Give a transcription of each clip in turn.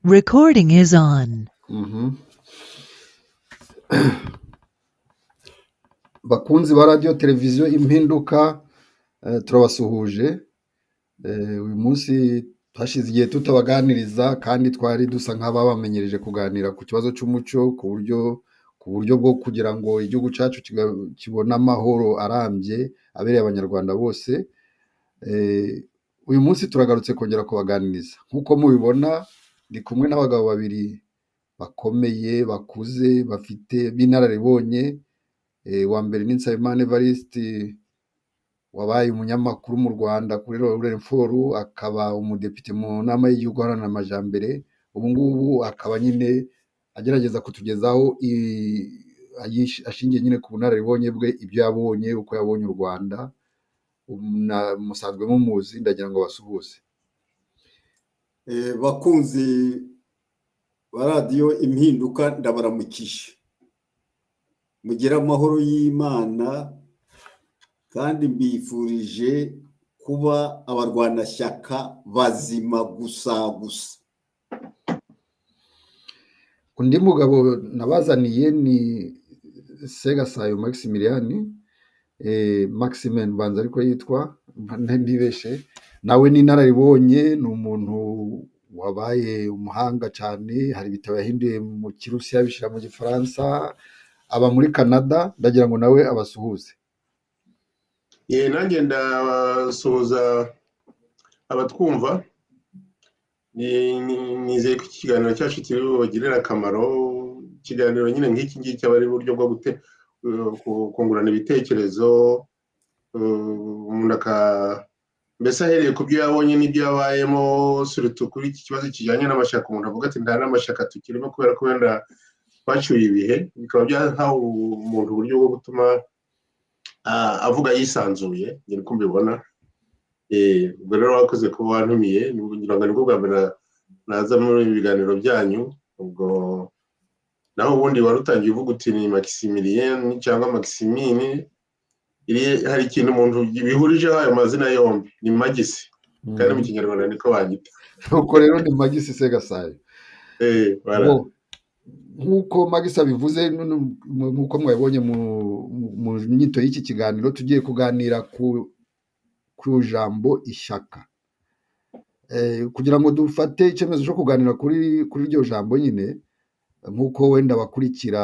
Recording is on. Bakunzi ba radio televiziyo impinduka turabasuhuje. Uyu munsi twashize igihe tutabaganiriza kandi twari dusa nk'ababamenyereje kuganira ku kibazo cy'umuco ku buryo bwo kugira ngo igihugu cyacu kibone amahoro arambye abereye abanyarwanda bose. Uyu munsi turagarutse kongera kubaganiriza nk'uko mubibona. Ndi kumwe n'abagabo babiri bakomeye bakuze bafite b'inararibonye. Wa mbere ni Nsabimana Evariste wabaye umunyamakuru mu Rwanda kuri Ruremforu, akaba umudepite mu nama y'igihugu haranira amajambere. Ubu ngubu akaba nyine agerageza kutugezaho ashingiye nyine ku bunararibonye bwe, ibyo yabonye, uko yabonye u Rwanda. Musanzwe mumuzi, ndagira ngo basuhuze. Bakunzi ba radiyo impinduka ndabaramukije, mugire amahoro y'Imana kandi mbifurije kuba abarwanashyaka bazima gusa. Undi mugabo nabazaniye ni Segasayo Maximilian, Maximen banza ariko yitwa ntibeshe. Nawe ni inararibonye, ni umuntu wabaye umuhanga cyane, hari ibitabo yahinduye mu Kirusiya bishira mu Gifaransa, aba muri Canada. Ndagira ngo nawe abasuhuze. Nanjye ndasuhuza abatwumva. Nizeye ko ikiganiro cyacu kiri bubagirire akamaro. Ikiganiro nyine nk'iki ngiki aba ari uburyo bwo kungurana ibitekerezo, umuntu mbese ahereye ku byo yabonye n'ibyo yabayemo, surutu kuri iki kibazo kijyanye n'amashyaka. Umuntu avuga ati nta n'amashyaka tukirimo kubera ko wenda twacyuye ibihe, bikaba byahawe umuntu uburyo bwo gutuma avuga yisanzuye. Ngira uko mbibona. Ubwo rero wakoze kuba wantumiye, ngira ngo nibwo bwa mbere naza muri ibiganiro byanyu. Ubwo naho ubundi wari utangiye uvuga uti ni Maximilien cyangwa Maximine. Hari ikintu umuntu bihurijeho ayo mazina yombi, ni Magisi, kandi mu Kinyarwanda niko bagita. Nuko rero ni Magisi Segasayo. Nk'uko Magisi abivuze, nk'uko mwabonye mu nyito y'iki kiganiro, tugiye kuganira ku jambo ishyaka. Kugira ngo dufate icyemezo cyo kuganira kuri iryo jambo nyine, nk'uko wenda bakurikira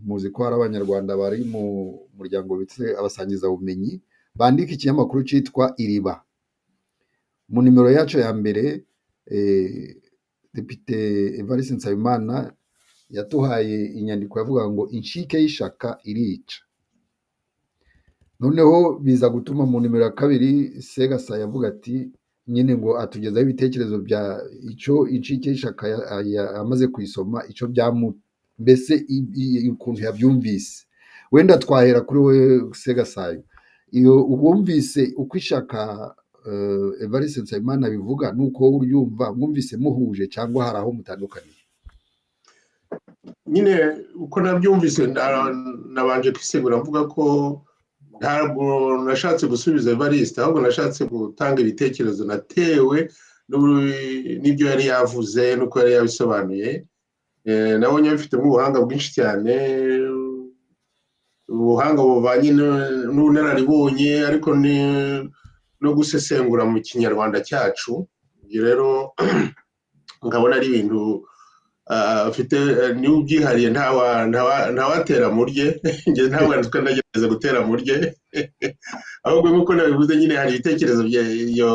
muzi ko hari abanyarwanda bari mu muryango witwa abasangiza bumenyi, bandika ikinyamakuru cyitwa Iriba. Mu nimero yacu ya mbere, Depite Evariste Nsabimana yatuhaye inyandiko yavuga ngo inshike y'ishaka irica. Noneho biza gutuma mu nimero ya kabiri Segasayo avuga ati nyine ngo atugezaho ibitekerezo bya icyo inshike y'ishaka amaze kuyisoma, icyo mbese ukuntu yabyumvise. Wenda twahera kuri we Segasayo, iyo ubumvise uko ishaka Evariste Nsabimana bivuga, nuko uryumva, mwumvise muhuje cyangwa hari aho mutandukaniye? Nyine uko nabyumvise nabanje kwisegura mvuga ko ntabwo nashatse gusubiza Evariste, ahubwo nashatse gutanga ibitekerezo natewe n'ibyo yari yavuze n'uko yari yabisobanuye. Nabonye bifitemo ubuhanga bwinshi cyane, ubuhanga buvanye n'ubunararibonye ariko no gusesengura mu Kinyarwanda cyacu. Ibyo rero nkabona ari ibintu afite niwe ubyihariye, ntawatera murye. Njye ntabwo ndagerageza gutera murye, ahubwo nk'uko nabivuze nyine hari ibitekerezo iyo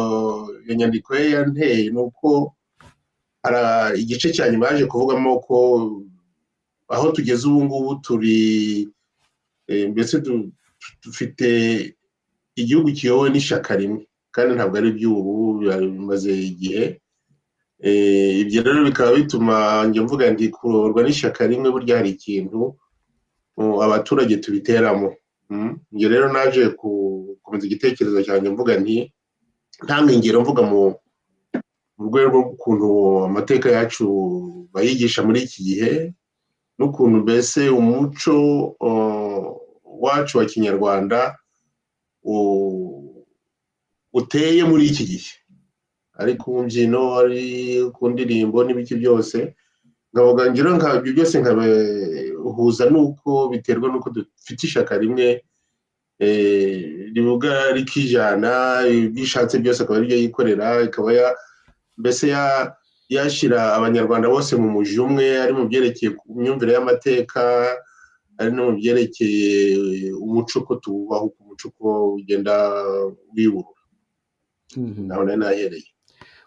nyandiko ye yanteye, ni uko hari igice cya nyuma yaje kuvugamo ko aho tugeze ubu ngubu turi mbese dufite igihugu kiyobowe n'ishyaka rimwe, kandi ntabwo ari iby'ubu, bimaze igihe. Ibyo rero bikaba bituma njye mvuga ndi kuyoborwa n'ishyaka rimwe, burya hari ikintu abaturage tubiteramo. Njye rero naje gukomeza igitekerezo cyanjye mvuga nti ntanga ingero mvuga mu rwego rw'ukuntu amateka yacu bayigisha muri iki gihe, n'ukuntu mbese umuco wacu wa Kinyarwanda uteye muri iki gihe. ari ku mbyino ari ku ndirimbo n'ibiki byose ngavuga ngiro ibyo byose nkabihuza nuko biterwa nuko dufite ishaka rimwe rivuga rikijana ibishatse byose akaba aribyo yikorera ikaba mbese yashira abanyarwanda bose mu muji umwe ari mu byerekeye imyumvire y'amateka ari no mu byerekeye umuco ko tubaho ku muco ko ugenda wiburura naho nahereye.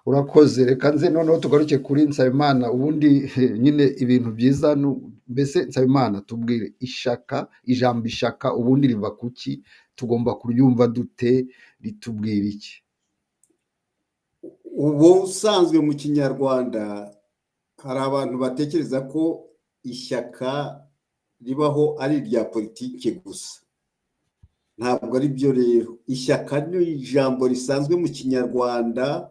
Urakoze, reka nze noneho tugaruke kuri Nsabimana. Ubundi nyine ibintu byiza mbese Nsabimana tubwire ijambo ishaka ubundi riva kuki, tugomba kuryumva dute, ritubwira iki? Ubu usanzwe mu kinyarwanda hari abantu batekereza ko ishyaka ribaho ari irya politike gusa. Ntabwo ari byo rero. Ishyaka ni ijambo risanzwe mu kinyarwanda,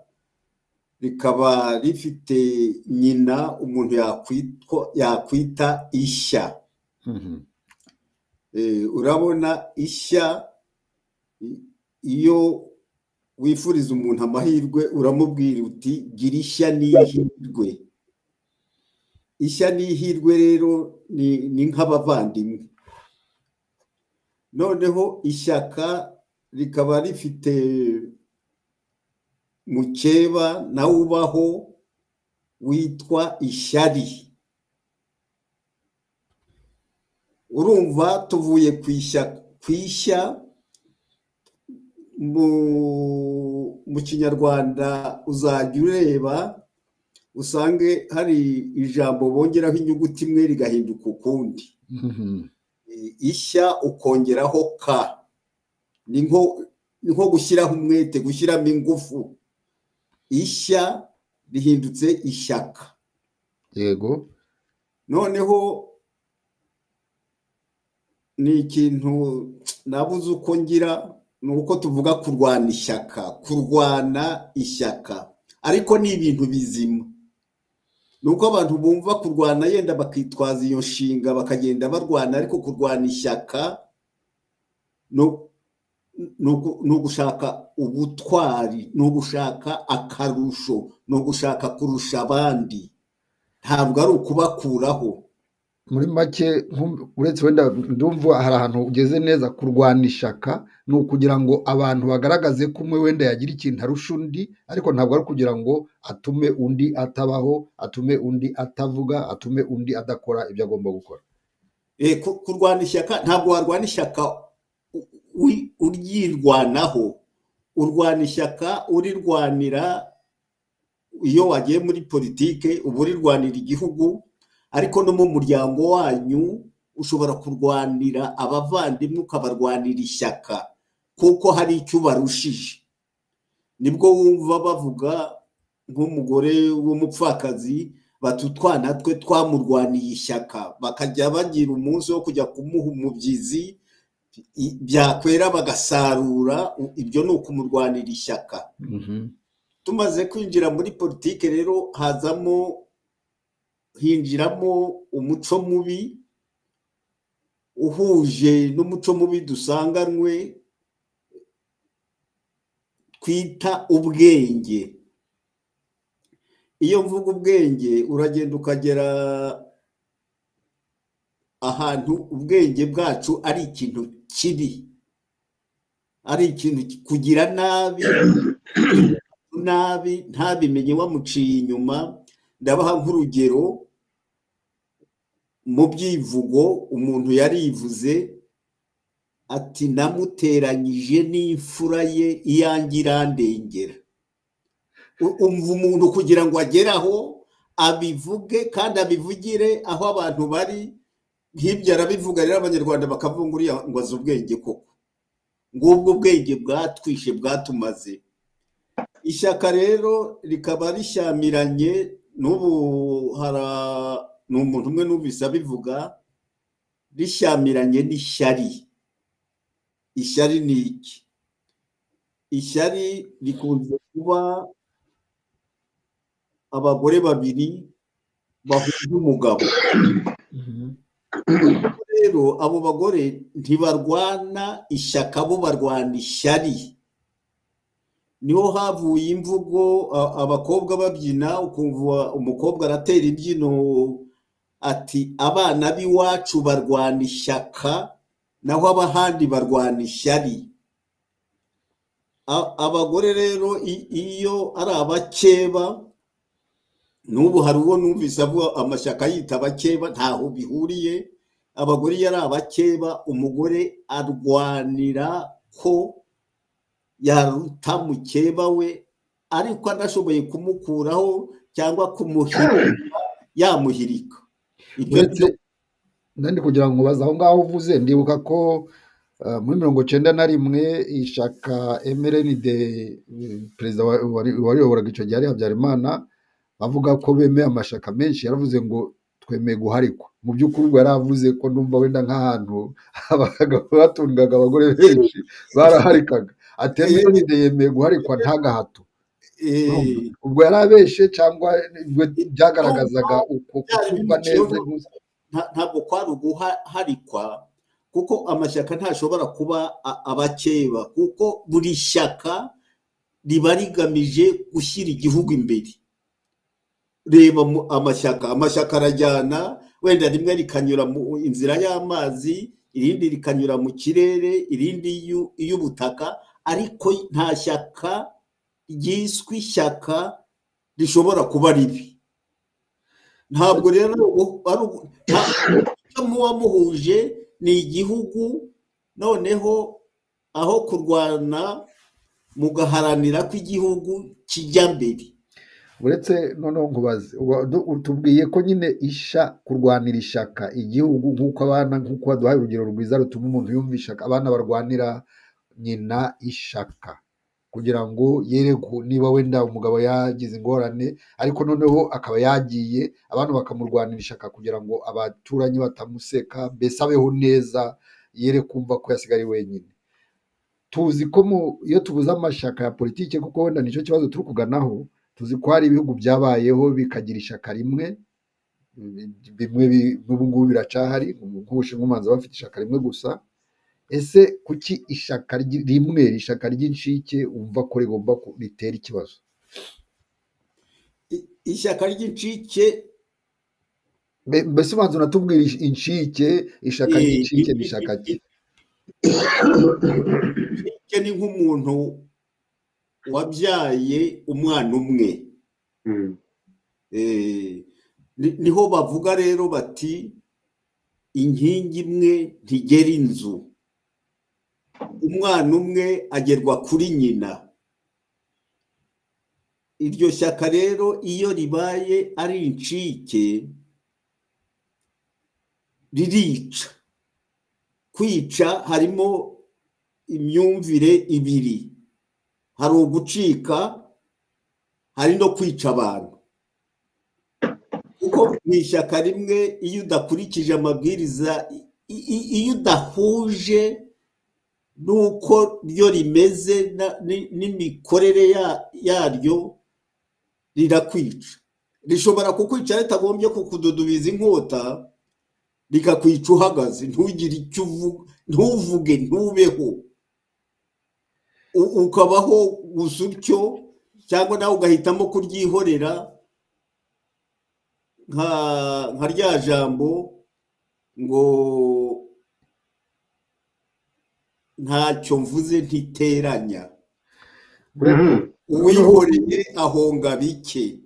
rikaba rifite nyina umuntu yakwita ishya. Urabona ishya, iyo wifuriza umuntu amahirwe uramubwira uti gira ishya n'ihirwe. Ishya n'ihirwe rero ni nk'abavandimwe. Noneho ishyaka rikaba rifite mukeba nawe ubaho witwa ishyari. Urumva tuvuye ku ishya mu kinyarwanda uzajya ureba usange hari ijambo bongeraho inyuguti imwe rigahinduka ukundi. Ishya ukongeraho ka, ni nko gushyiraho umwete, gushyiramo ingufu. Ishya rihindutse ishyaka. Yego. Noneho ni ikintu nabuze uko ngira, ni uko tuvuga kurwana ishyaka, ariko ni ibintu bizima. Ni uko abantu bumva kurwana yenda bakitwaza iyo nshinga bakagenda barwana, ariko kurwana ishyaka ni ugushaka ubutwari, ni ugushaka akarusho, ni ugushaka kurusha abandi, ntabwo ari ukubakuraho. Muri make uretse wenda ndumva hari ahantu ugeze neza. Kurwana ishyaka ni ukugira ngo abantu bagaragaze ko umwe wenda yagira ikintu arusha undi, ariko ntabwo ari ukugira ngo atume undi atabaho, atume undi atavuga, atume undi adakora ibyo agomba gukora. Kurwana ishyaka, ntabwo warwana ishyaka uryirwanaho. Urwana ishyaka urirwanira. Iyo wagiye muri politike uba urirwanira igihugu, ariko no mu muryango wanyu ushobora kurwanira abavandimwe, ukabarwanira ishyaka kuko hari icyo ubarushije. Nibwo wumva bavuga nk'umugore w'umupfakazi bati utwana twe twamurwaniye ishyaka, bakajya bagira umunsi wo kujya kumuha umubyizi, byakwera bagasarura. Ibyo ni ukumurwanira ishyaka. Tumaze kwinjira muri politike rero hinjiramo umuco mubi uhuje n'umuco mubi dusanganywe twita ubwenge. Iyo mvuga ubwenge, uragenda ukagera ahantu ubwenge bwacu ari ikintu kibi, ari ikintu kugira nabi ntabimenye wamuciye inyuma. Ndabaha nk'urugero. Mu byivugo umuntu yarivuze ati namuteranyije n'imfura ye iyanjye irandengera. Umva umuntu kugira ngo ageraho abivuge kandi abivugire aho abantu bari, nk'ibyo arabivuga rero abanyarwanda bakavuga uriya ngo azi ubwenge koko. Ngubwo ubwenge bwatwishe bwatumaze. Ishyaka rero rikaba rishyamiranye. N'ubu ni umuntu umwe numvise abivuga, rishyamiranye n'ishyari. Ishyari ni iki? Ishyari rikunze kuba abagore babiri bahuje umugabo. Rero abo bagore ntibarwana ishyaka, bo barwana ishyari. niho havuye imvugo abakobwa babyina, ukumva umukobwa aratera imbyino ati abana b'iwacu barwana ishyaka naho abahandi barwana ishyari. Abagore rero iyo ari abakeba, n'ubu hari uwo numvise avuga amashyaka yita abakeba, ntaho bihuriye. Abagore iyo ari abakeba, umugore arwanira ko yaruta mukeba we, ariko anashoboye kumukuraho cyangwa kumuhirika yamuhirika. Ndi kugira ngo baza aho ngaho uvuze, ndibuka ko muri 1991 ishaka MRND perezida wayoboraga icyo gihe ari Habyarimana bavuga ko bemeye amashaka menshi, yaravuze ngo twemeye guharikwa. Mu by'ukuri ubwo yaravuze ko ndumva wenda nk'ahantu abagabo batungaga abagore benshi baraharikaga, ati MRND yemeye guharikwa nta gahato. Ubwo yarabeshe cyangwa byagaragazaga uko kumva neza? Ntabwo kwari uguharikwa, kuko amashyaka ntashobora kuba abakeba, kuko buri shyaka riba rigamije gushyira igihugu imbere. Reba amashyaka arajyana, wenda rimwe rikanyura mu inzira y'amazi, irindi rikanyura mu kirere, irindi iy'ubutaka, ariko nta shyaka ryiswe ishyaka rishobora kuba ribi. Ntabwo rero muba muhuje ni igihugu, noneho aho kurwana mugaharanira ko igihugu kijya mbere. Uretse noneho nkubaze, tubwiye ko nyine kurwanira ishyaka igihugu, nk'uko waduhaye urugero rwiza rutuma umuntu yumva ishyaka, abana barwanira nyina ishyaka kugira ngo yerekwe niba wenda umugabo yagize ingorane, ariko noneho akaba yagiye abantu bakamurwanira ishyaka kugira ngo abaturanyi batamuseka, mbese abeho neza, yere kumva ko yasigaye wenyine. Tuzi ko iyo tubuze amashyaka ya politiki, kuko wenda nicyo kibazo turi kuganaho, tuzi ko hari ibihugu byabayeho bikagira ishyaka rimwe, bimwe n'ubu ngubu biracahari, nk'Ubushinwa umanza bafite ishyaka rimwe gusa. Ese kuki ishyaka rimwe, ishyaka ry'inshike wumva ko rigomba ritera ikibazo? Ishyaka ry'inshike, mbese ubanza unatubwira inshike, ishyaka ry'inshike ni ishyaka ki? Inshike ni nk'umuntu wabyaye umwana umwe. Niho bavuga rero bati inkingi imwe ntigera inzu, umwana umwe agerwa kuri nyina. Iryo shyaka rero iyo ribaye ari incike ririca. Kwica harimo imyumvire ibiri, hari ugucika, hari no kwica abantu. Kuko mu ishyaka rimwe iyo udakurikije amabwiriza, iyo udahuje nuko ryo rimeze n'imikorere yaryo, rirakwica. Rishobora kukwica ritagombye kukududubiza inkota, rikakwica uhagaze, ntugire icyo ntuvuge, ntubeho, ukabaho gusa utyo, cyangwa nawe ugahitamo kuryihorera, nka rya jambo ngo ntacyo mvuze ntiteranya. Uwihoreye ahonga bike.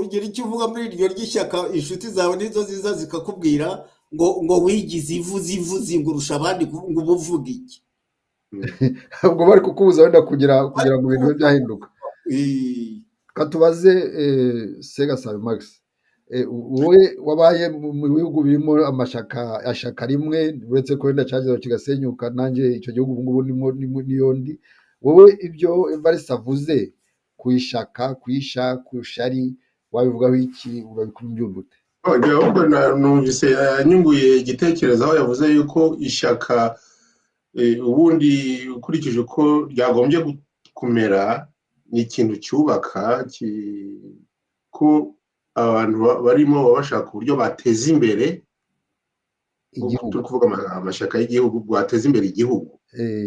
Ugira icyo uvuga muri iryo ry'ishyaka, inshuti zawe nizo ziza zikakubwira ngo wigize ivuzi ngo urusha abandi ngo ubuvuge iki. Ubwo bari kukubuza wenda kugira ngo ibintu byahinduka. Katubaze Segasabe Max, wowe wabaye mu bihugu birimo amashyaka rimwe, uretse ko wenda cyagezeho kigasenyuka, nanjye icyo gihugu ubu ngubu niyondi. Wowe ibyo Evariste avuze ku ishyaka, ku shari, wabivugaho iki? Urabikumva ute? Ahubwo numvise yanyunguye igitekerezo aho yavuze yuko ishyaka ubundi ukurikije uko ryagombye kumera ni ikintu cyubaka, ko abantu barimo bashaka uburyo bateza imbere igihugu turi kuvuga amashyaka y'igihugu rwateza imbere igihugu.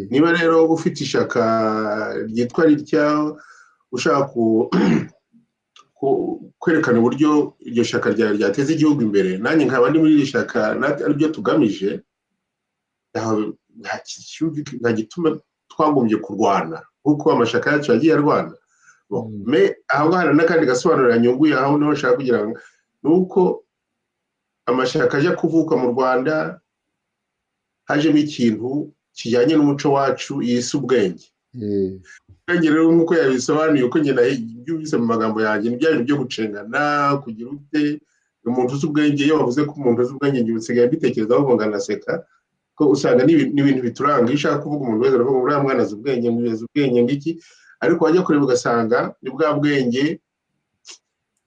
Niba rero ufite ishyaka ryitwa ritya ushaka kwerekana uburyo iryo shyaka ryateza igihugu imbere, nanjye nkaba ndi muri iri shyaka aribyo tugamije, nta gituma twagombye kurwana nk'uko amashyaka yacu yagiye arwana. Aho ngaho n'akandi gasobanuro yanyunguye aho niho nshaka kugira ngo ni uko amashyaka ajya kuvuka mu Rwanda hajemo ikintu kijyanye n'umuco wacu yise ubwenge. Ubwenge rero nk'uko yabisobanuye uko ngenda byumvise mu magambo yanjye ni bya bintu byo gucengana, kugira ute umuntu uzi ubwenge. Iyo bavuze ko umuntu uzi ubwenge njye usigaye mbitekerezaho ngo nganaseka, ko usanga n'ibintu bituranga. Iyo ushaka kuvuga umuntu wese aravuga ngo uriya mwana azi ubwenge, azi ubwenge ngiki, ariko wajya kureba ugasanga ni bwa bwenge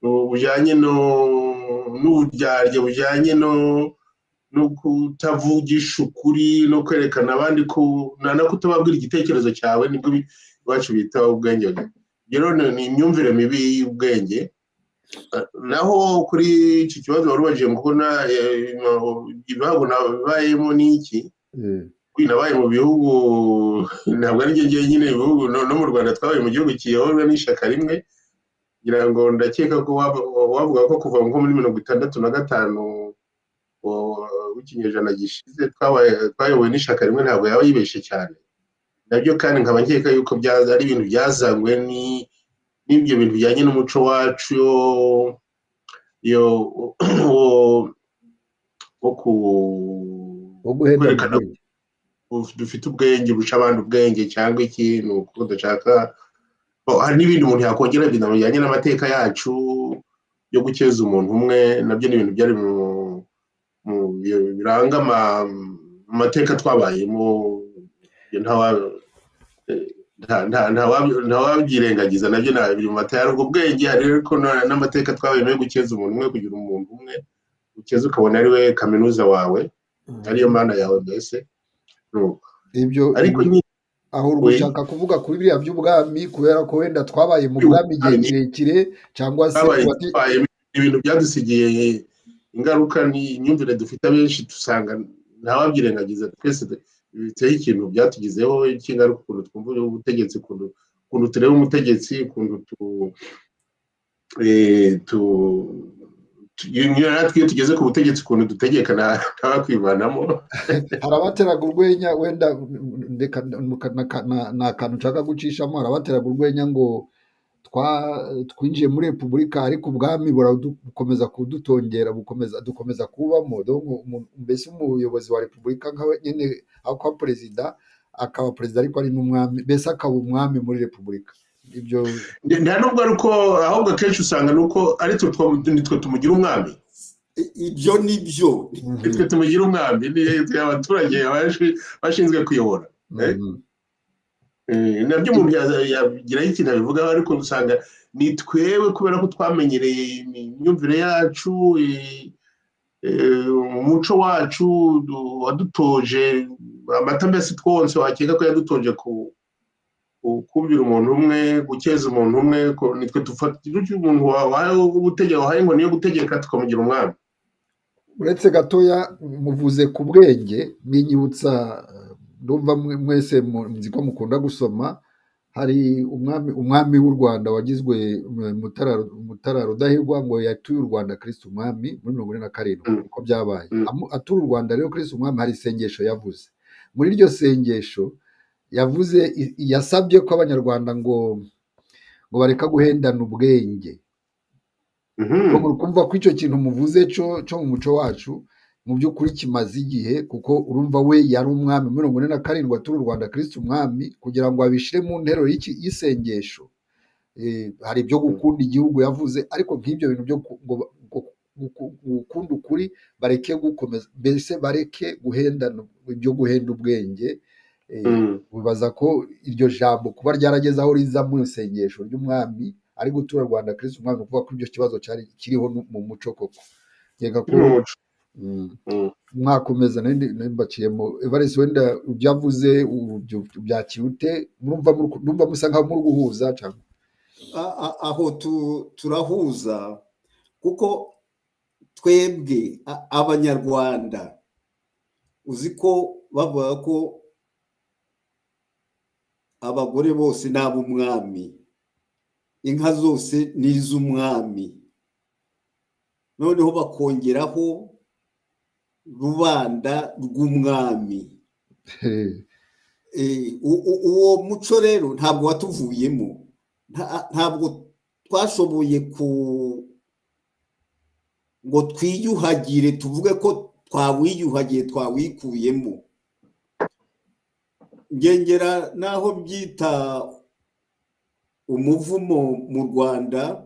bujyanye n'uburyarya, bujyanye no kutavugisha ukuri, no kwerekana abandi ko no kutababwira igitekerezo cyawe, nibwo iwacu bita ubwenge. Rero ni imyumvire mibi y'ubwenge. Naho kuri iki kibazo wari ubajije ngo ibihugu nabayemo n'iki, nabaye mu bihugu ntabwo ari njye nyine, ibihugu no mu Rwanda twabaye mu gihugu kiyoborwa n'ishyaka rimwe. Ngira ngo ndakeka ko wavuga ko kuva nko muri 1965 w'ikinyejana gishize twayobowe n'ishyaka rimwe, ntabwo yaba yibeshye cyane. Nabyo kandi nkaba nkeka yuko ari ibintu byazanywe n'ibyo bintu bijyanye n'umuco wacu wo kwerekana dufite ubwenge burusha abandi ubwenge cyangwa ikintu kuko dushaka. Hari n'ibindi umuntu yakongera bijyanye n'amateka yacu yo gukeza umuntu umwe, nabyo ni ibintu byari biranga amateka twabayemo, ntawabyirengagiza. nabyo biri mu mateka ubwo bwenge. Hari ariko n'amateka twabayemo yo gukeza umuntu umwe, kugira umuntu umwe ukeza ukabona ari we kaminuza wawe, ariyo mana yawe mbese. Ibyo ariko aho ushaka kuvuga kuri biriya by'ubwami, kubera ko wenda twabaye mu bwami igihe kirekire, cyangwa se ibintu byadusigiye ingaruka n'imyumvire dufite abenshi dusanga ntawabyirengagiza. Twese biteye ikintu byatugizeho cy'ingaruka, ukuntu twumva ubutegetsi, ukuntu tureba umutegetsi, ukuntu natwe iyo tugeze ku butegetsi ukuntu dutegeka ntabakwivanamo. Hari abateraga urwenya, wenda ni akantu nshaka gucishamo, hari abateraga urwenya ngo twinjiye muri repubulika ariko ubwami burakomeza kudutongera, dukomeza kubamo. Mbese umuyobozi wa repubulika nkawe nyine aho kuba perezida, akaba perezida ariko ari n'umwami, mbese akaba umwami muri repubulika. Ibyo nta nubwo ari uko, ahubwo akenshi usanga ni uko ari nitwe tumugira umwami. Ibyo ni byo nitwe tumugira umwami, ni abaturage bashinzwe kuyobora. Nabyo umuntu yagiraho ikintu abivugaho, ariko usanga ni twewe kubera ko twamenyereye imyumvire yacu, umuco wacu wadutoje amata, mbese twonse wakeka ko yadutoje kumvira umuntu umwe, gukeza umuntu umwe. Nitwe dufata umuntu wahaye inkoni yo gutegeka tukamugira umwami. Uretse gatoya muvuze ku bwenge, mwinyibutsa, ndumva mwese nzi ko mukunda gusoma, hari umwami w'u Rwanda wagizwe Mutara Rudahigwa, ngo yatuye u Rwanda Kristo umwami muri 1947. uko byabaye atura u Rwanda rero Kristo umwami, hari isengesho yavuze. Muri iryo sengesho yavuze, yasabye ko abanyarwanda ngo bareka guhendana ubwenge. Kumva ko icyo kintu muvuze cyo mu muco wacu mu by'ukuri kimaze igihe, kuko urumva we yari umwami muri 1947 atura u Rwanda Kristo umwami, kugira ngo abishire mu ntero y'isengesho. Hari ibyo gukunda igihugu yavuze, ariko nk'ibyo bintu byo gukunda ukuri bareke gukomeza, mbese bareke guhendana, ibyo guhenda ubwenge. Bibaza ko iryo jambo kuba ryarageze aho riza mu isengesho ry'umwami ari gutura Rwanda Kristo umwami, kuvuga ko ibyo kibazo cyari kiriho mu muco koko. Yega ko mwakomeza n'imbaciyemo Evariste, wenda byavuze byakirute, numva musa nkaho muri guhuza cyangwa aho turahuza, kuko twebwe abanyarwanda uzi ko bavuga ko abagore bose ni ab'umwami, inka zose ni iz'umwami, noneho bakongeraho rubanda rw'umwami. Uwo muco rero ntabwo watuvuyemo, ntabwo twashoboye ngo twiyuhagire tuvuge ko twawiyuhagiye twawikuyemo. Ngengera naho byita umuvumo mu Rwanda,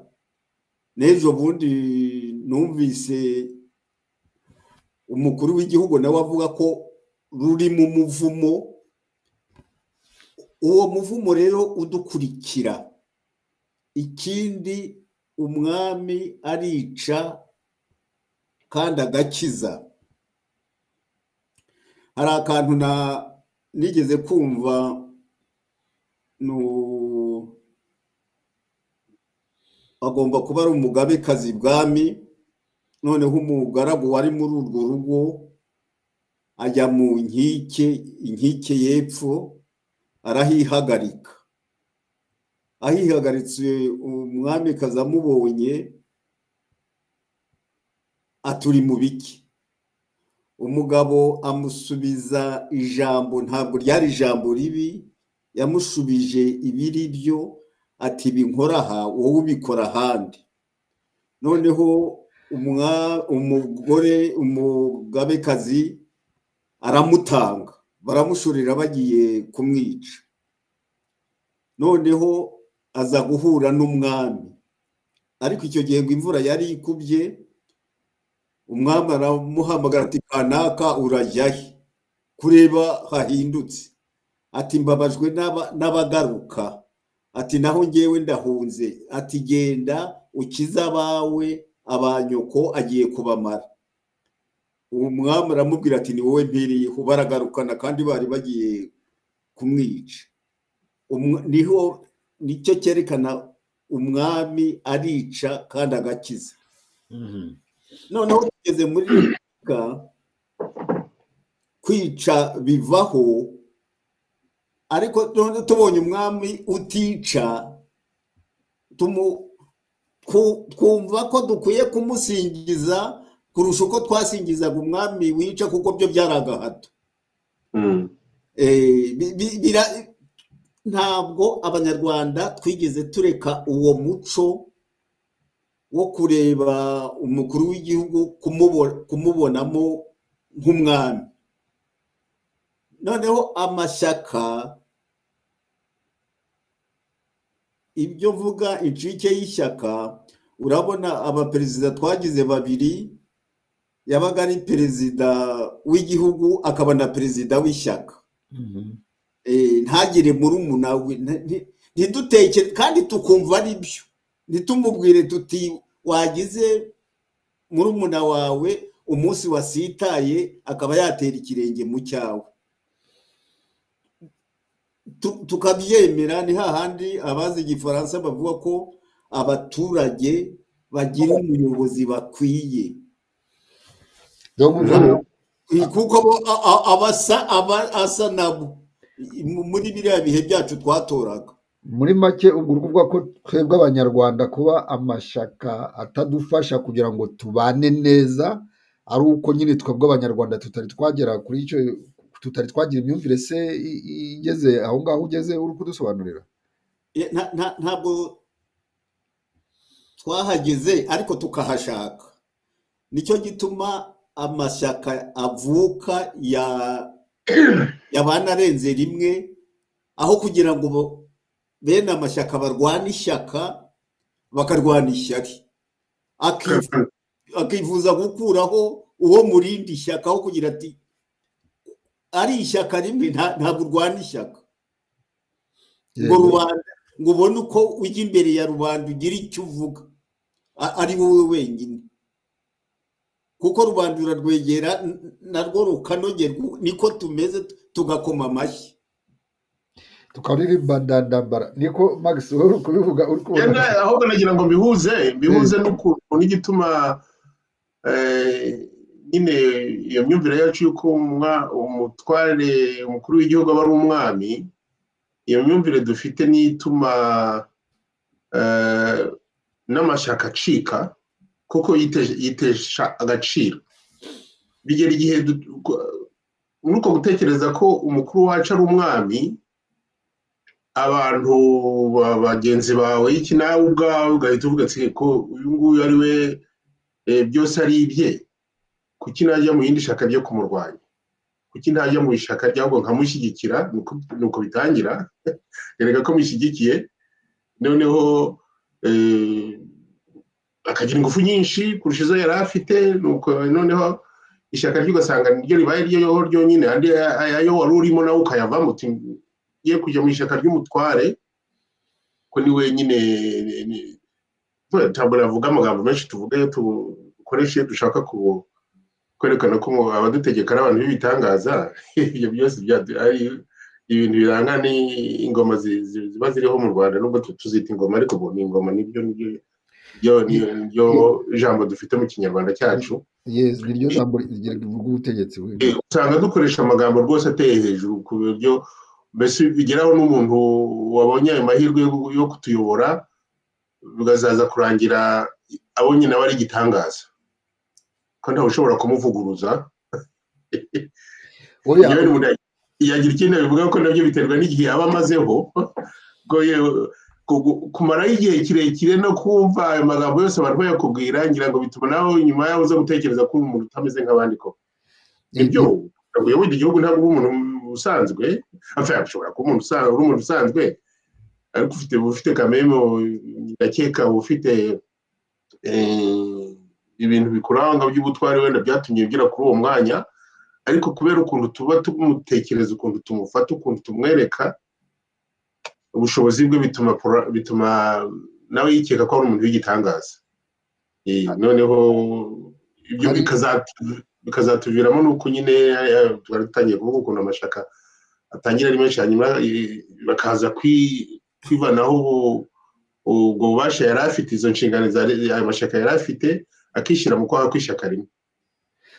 n'ejo bundi numvise umukuru w'igihugu nawe avuga ko ruri mu muvumo. Uwo muvumo rero udukurikira. Ikindi, umwami arica kandi agakiza. Hari akantu nigeze kumva, agomba kuba ari umugabekazi ibwami, noneho umugaragu wari muri urwo rugo ajya mu inkike y'epfo arahihagarika. Ahihagaritse umwamikazi amubonye aturi mu biki. Umugabo amusubiza ijambo, ntabwo ryari ijambo ribi, yamushubije ibiri byo, ati binkora aha wowe ubikora ahandi. Noneho umugabekazi aramutanga, baramushorera bagiye kumwica. Noneho aza guhura n'umwami, ariko icyo gihe ngo imvura yari ikubye. Umwami aramuhamagara ati kanaka urajyahe kureba hahindutse? Ati mbabajwe n'abagaruka. Ati naho ngewe ndahunze. Ati genda ukiza abawe, abanyoko agiye kubamara. Uwo mwami aramubwira ati ni wowe mpiriyeho, baragarukana kandi bari bagiye kumwica. Nicyo cyerekana umwami arica kandi agakiza. Noneho tugeze muri Repubulika, kwica bivaho, ariko none tubonye umwami utica, twumva ko dukwiye kumusingiza kurusha uko twasingizaga umwami wica, kuko byo byari agahato. Ntabwo abanyarwanda twigeze tureka uwo muco wo kureba umukuru w'igihugu kumubonamo nk'umwami. Noneho amashyaka, ibyo mvuga incike y'ishyaka, urabona abaperezida twagize babiri, yabaga ari perezida w'igihugu akaba na perezida w'ishyaka. Ntagire murumuna we, ntidutekere kandi tukumva ari byo, ntitumubwire tuti wagize murumuna wawe umunsi wasitaye akaba yatera ikirenge mu cyawe, tukabyemera. Ni hahandi abazi igifaransa bavuga ko abaturage bagira umuyobozi bakwiye, kuko asa nabo muri biriya bihe byacu twatoraga. Muri make ubwo kuvuga ko twebwe abanyarwanda kuba amashyaka atadufasha kugira ngo tubane neza, ari uko nyine twebwe abanyarwanda tutari twagera kuri icyo, tutari twagira imyumvire se igeze aho ngaho ugeze uri kudusobanurira. Ntabwo twahageze ariko tukahashaka. Nicyo gituma amashyaka avuka yabanarenze rimwe, aho kugira ngo bene amashyaka barwana ishyaka bakarwana ishyari, akifuza gukuraho uwo murindi ishyaka, aho kugira ati ari ishyaka rimwe ntabwo urwana ishyaka ngo rubanda, ngo ubone uko ujya imbere ya rubanda ugira icyo uvuga ari wowe wenyine, kuko rubanda urarwegera narwo rukanogerwa. Niko tumeze, tugakoma amashyi tukaririmba ndandambara. Niko Max uri kubivuga, uri kubona ahubwo nagira ngo mbihuze n'ukuntu n'igituma nyine iyo myumvire yacu y'uko umutware umukuru w'igihugu aba ari umwami, iyo myumvire dufite n'ituma n'amashyaka acika kuko yitesha agaciro. Bigera igihe muri uko gutekereza ko umukuru wacu ari umwami, abantu bagenzi bawe iki nawe ubwawe ugahita uvuga ati ko uyu nguyu ari we byose ari ibye, kuki najya mu yindi shaka ryo kumurwanya, kuki ntajya mu ishaka ryahubwo nkamushyigikira. Nuko bitangira yereka ko mushyigikiye, noneho akagira ingufu nyinshi kurusha izo yari afite, nuko noneho ishaka ryo ugasanga niryo ribaye ryo ryonyine, andi ayo wari urimo nawe ukayavamo uti ye kujya mu ishaka ry'umutware ko ni wenyine. Ntabwo navuga amagambo menshi tuvuga iyo dukoresha iyo dushaka kwerekana ko abadutegeka ari abantu b'ibitangaza. Ibyo byose ari ibintu biranga n'ingoma ziba ziriho mu Rwanda, nubwo tuzita ingoma ariko ni ingoma, nibyo jambo dufite mu kinyarwanda cyacu. Yes, niryo jambo rivuga ubutegetsi. Usanga dukoresha amagambo rwose ateye hejuru ku buryo mbese bigeraho n'umuntu wabonye ayo mahirwe yo kutuyobora bigazaza kurangira abonye nawe ari igitangaza, ko ntawe ushobora kumuvuguruza. Yagira ikindi bivuga ko nabyo biterwa n'igihe aba amazeho, kumaraho igihe kirekire no kumva ayo magambo yose abantu bayakubwira, ngira ngo bituma nawe nyuma yaho uza gutekereza ko umuntu utameze nk'abandi koko. Ibyo ntabwo uyoboye igihugu, ntabwo uri umuntu usanzwe, ashobora kuba umuntu usanzwe ariko ufite kamemo, ndakeka ufite ibintu bikuranga by'ubutwari wenda byatumye ugera kuri uwo mwanya, ariko kubera ukuntu tuba tumutekereza, ukuntu tumufata, ukuntu tumwereka ubushobozi bwe, bituma nawe yikeka ko ari umuntu w'igitangaza. Noneho ibyo bikazatuviramo n'uko nyine twari dutangiye kuvuga ukuntu amashyaka atangira ari menshi, hanyuma bakaza kwivanaho ubwo bubasha yari afite, izo nshingano ayo mashyaka yari afite, akishyira mu kwaha kw'ishyaka rimwe.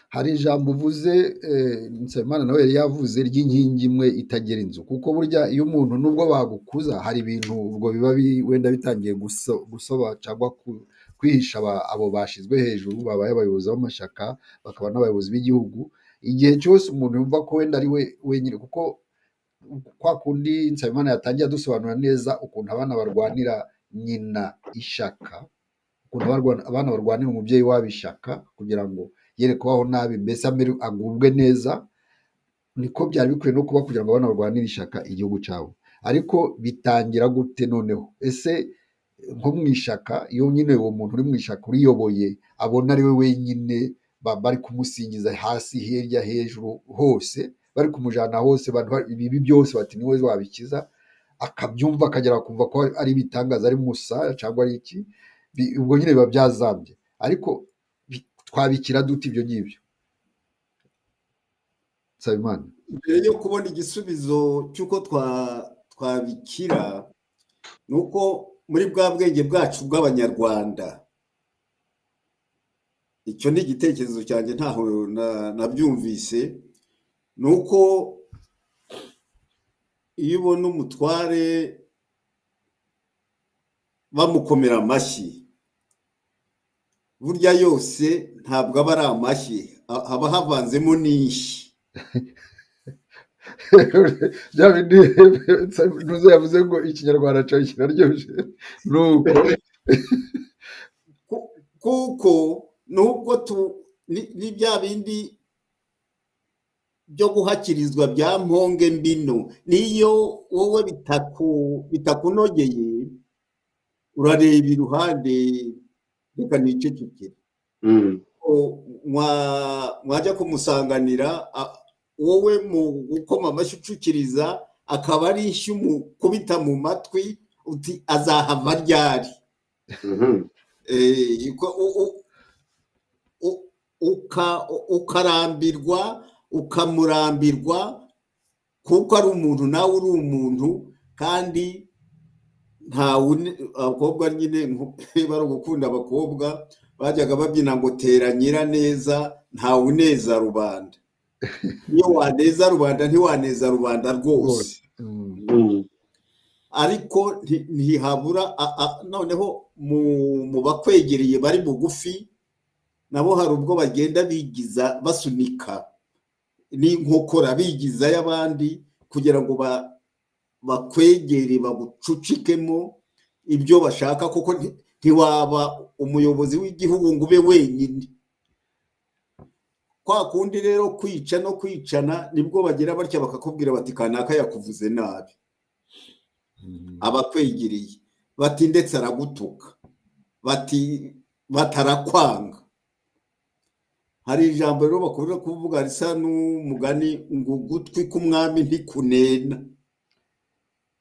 Hari ijambo uvuze Nsabimana nawe yari yavuze ry'inkingi imwe itagera inzu, kuko burya iyo umuntu nubwo bagukuza hari ibintu ubwo biba wenda bitangiye gusoba cyangwa kwihisha abo bashyizwe hejuru, babaye abayobozi b'amashyaka bakaba n'abayobozi b'igihugu. Igihe cyose umuntu yumva ko wenda ari we wenyine, kuko kwa kundi Nsabimana yatangiye adusobanura neza ukuntu abana barwanira nyina ishaka, ukuntu abana barwanira umubyeyi wabo ishaka kugira ngo yere kubaho nabi, mbese agubwe neza. Niko byari bikwiye no kuba kugira ngo abana barwanire ishaka igihugu cyabo. Ariko bitangira gute noneho? Ese nko mu ishaka, iyo nyine uwo muntu uri mu ishaka uriyoboye abona ari we wenyine, bari kumusingiza hasi hirya hejuru hose, bari kumujana hose, ibi byose bati niwe wabikiza, akabyumva akagera kumva ko ari ibitangaza, ari musa cyangwa ari iki, ubwo nyine biba byazambye. Ariko twabikira dute ibyo ngibyo Nsabimana? Mbere yo kubona igisubizo cy'uko twabikira, ni uko muri bwa bwenge bwacu bw'abanyarwanda, icyo ni igitekerezo cyanjye, ntaho nabyumvise, ni uko iyo ubona umutware bamukomera amashyi, burya yose ntabwo aba ari amashyi, haba havanzemo n'ishyi. Ntuze yavuze ngo ikinyarwanda cyawe kiraryoshye, kuko nubwo ni bya bindi byo guhakirizwa bya mponge mbino, niyo wowe bitakunogeye urareba iruhande, reka nicecekere. Mwajya kumusanganira, wowe mu gukoma amashyi ucukiriza, akaba ari ishyi umukubita mu matwi, uti azahava ryari. Ukarambirwa, ukamurambirwa, kuko ari umuntu nawe uri umuntu, kandi abakobwa nyine bari gukunda abakobwa, bajyaga babyina ngo tera nyiraneza ntawe uneza rubanda. Iyo waneza rubanda ntiwaneza rubanda rwose. Ariko ntihabura noneho mu bakwegereye bari bugufi nabo hari ubwo bagenda bigiza basunika n'inkokora bigiza y'abandi kugira ngo bakwegere bagucucikemo ibyo bashaka, kuko ntiwaba umuyobozi w'igihugu ngo ube wenyine. Kwa kundi rero kwica no kwicana nibwo bagira batya bakakubwira bati kanaka yakuvuze nabi, abakwegereye bati ndetse aragutuka, bati batarakwanga. Hari ijambo rero bakunda kuvuga risa n'umugani ngo ugutwi k'umwami ntikunena.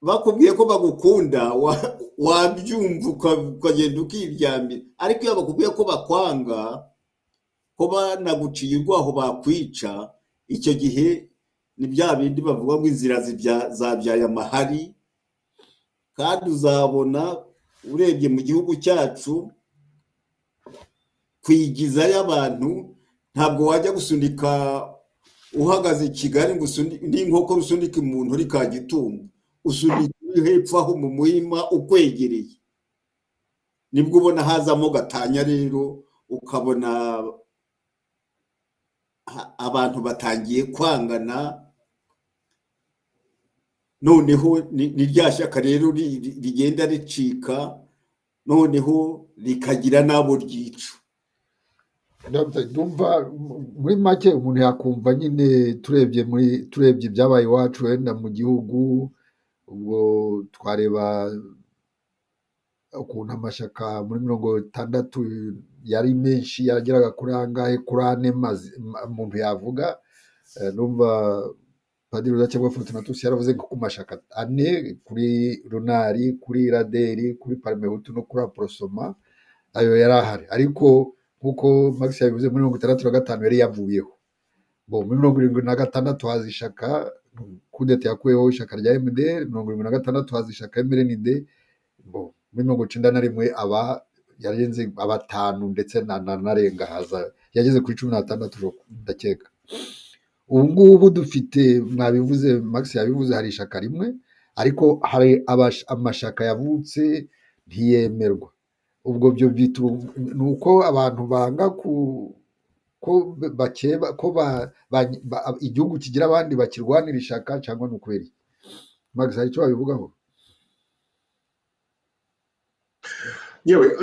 Bakubwiye ko bagukunda wabyumva ukagenda ukiryamira, ariko iyo bakubwiye ko bakwanga, ko banaguciye urwaho bakwica, icyo gihe ni bya bindi bavuga ngo inzira zabyaye amahari. Kandi uzabona urebye mu gihugu cyacu kwigiza y'abantu, ntabwo wajya gusunika uhagaze i Kigali ngo n'inkoko rusunika umuntu uri Kagitumba, usunika hepfo aho mu muhima ukwegereye, nibwo ubona hazamo gatanya. Rero ukabona abantu batangiye kwangana, noneho ni rya shyaka rero rigenda ricika, noneho rikagira n'abo ryica. Ndumva muri make umuntu yakumva nyine turebye ibyabaye iwacu wenda mu gihugu, ubwo twareba ukuntu amashyaka muri 60 yari menshi, yarageraga kuri angahe, kuri ane umuntu yavuga. Numva Padiri Rudakemwa Fortunatus yaravuze ko ku mashyaka ane, kuri Runari, kuri Raderi, kuri Parmehutu no kuri Aprosoma, ayo yari ahari. Ariko nkuko Max yabivuze muri 65 yari yavuyeho. Muri 76 haza ishaka kudeta yakuyeho ishaka rya MDR, 76 haza ishaka MRND, muri 91 aba yarenze 5 ndetse narenga haza yageze kuri 16 ndakeka. Ubu ngubu dufite, mwabivuze Max yabivuze, hari ishaka rimwe, ariko hari amashaka yavutse ntiyemerwa. Ubwo byo nuko abantu banga ko bakeba ko igihugu kigira abandi bakirwanira ishaka, cyangwa n'ukweri. Max hari icyo wabivugaho? Yewe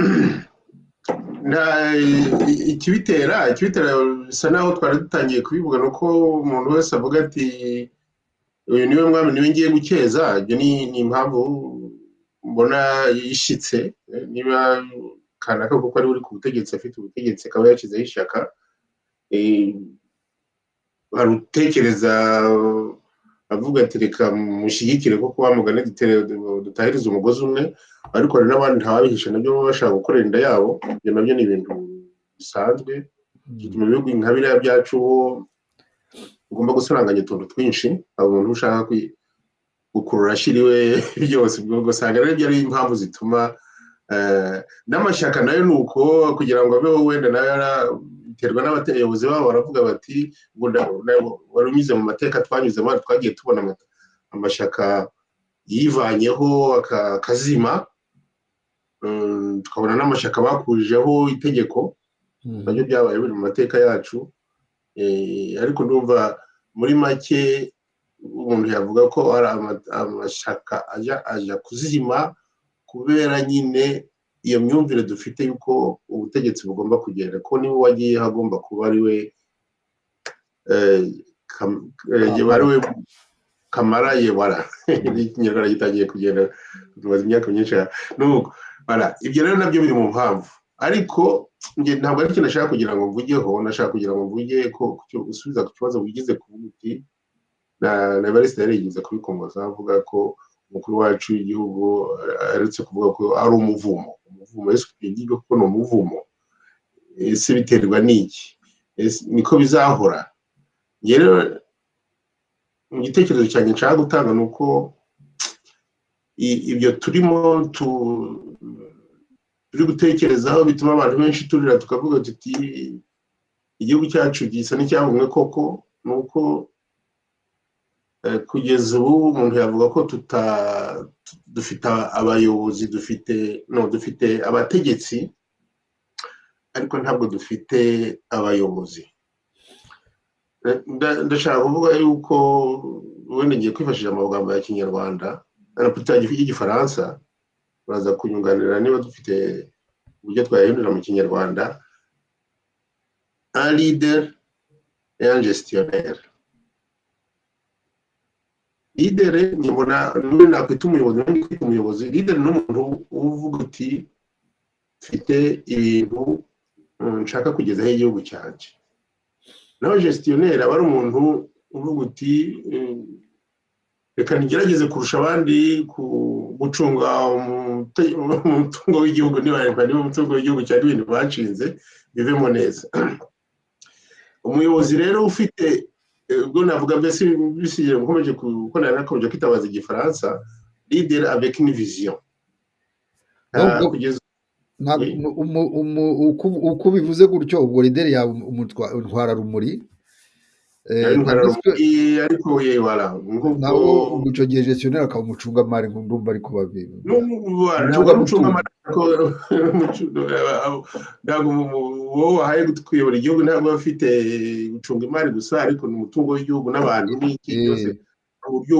ikibitera bisa naho twari dutangiye kubivuga, nuko umuntu wese avuga ati uyu niwe mwami niwe ngiye gukeza. Ibyo ni impamvu mbona yishitse. Niba kanaka kuko ari uri ku butegetsi, afite ubutegetsi, akaba yakizeho ishaka, barutekereza avuga ati reka mushyigikire kuko bamugane dutahiriza umugozi umwe. Ariko hari n'abandi ntababihisha nabyo baba bashaka gukorera inda yabo. Ibyo nabyo ni ibintu bisanzwe. Mu bihugu nka biriya byacu ugomba gusaranganya utuntu twinshi, umuntu ushaka gukurura ashiriwe byose. Ubwo usanga rero ibyo ari impamvu zituma n'amashyaka nayo nuko kugira ngo abeho wenda nayo biterwa n'abayobozi babo, baravuga bati wari unyuze mu mateka twanyuzemo, twagiye tubona amashyaka yivanyeho akazima, tukabona n'amashyaka bakujeho itegeko, nabyo byabaye biri mu mateka yacu. Ariko ndumva muri make umuntu yavuga ko ari amashyaka ajya kuzima kubera nyine iyo myumvire dufite yuko ubutegetsi bugomba kugenda, ko niwe wagiye hagomba kuba ari we kamara yebara. Ikinyarwanda gitangiye kugenda, tumaze imyaka myinshi nuko ibyo rero nabyo biri mu mpamvu. Ariko ntabwo ari ikintu nashaka kugira ngo mvugeho, nashaka kugira ngo mvuge ko usubiza ku kibazo wigize kuvuga uti na Evariste yarigeze kubikomoza avuga ko umukuru wacu w'igihugu aretse kuvuga ko ari umuvumo. Yesu igihugu ko ni umuvumo, ese biterwa n'iki? Niko bizahora? Rero mu gitekerezo cyanjye nshaka gutanga nuko ibyo turimo turi gutekerezaho bituma abantu benshi turira tukavuga tuti igihugu cyacu gisa n'icyahumwe koko nuko kugeza ubu umuntu yavuga ko dufite abayobozi dufite abategetsi ariko ntabwo dufite abayobozi. Ndashaka kuvuga yuko wenda ngiye kwifashisha amagambo ya Kinyarwanda y'igifaransa baraza kunyunganira niba dufite uburyo twayahindura mu Kinyarwanda. Un leader et un gestionnaire. Leader ni nakwita umuyobozi. Leader ni umuntu uvuga uti mfite ibintu nshaka kugezaho igihugu cyanjye. Naho gestionnaire aba ari umuntu uvuga uti reka ngerageze kurusha abandi gucunga umutungo w'igihugu niba umutungo w'igihugu cyari ibintu banshinze bivemo neza. Umuyobozi rero ufite ubwo navuga mbese bisigiye mukomeje nakomeje kwitabaza igifaransa leader avec une vision. Uko bivuze gutyo ubwo leader yawe ntwara rumuri ariko yewara ntabwo icyo gihe gestionnaire akaba umucungamari ndumva ariko babiri ntabwo wowe wahaye kuyobora igihugu ntabwo bafite gucunga imari gusa ariko ni umutungo w'igihugu n'abantu n'iki byose uburyo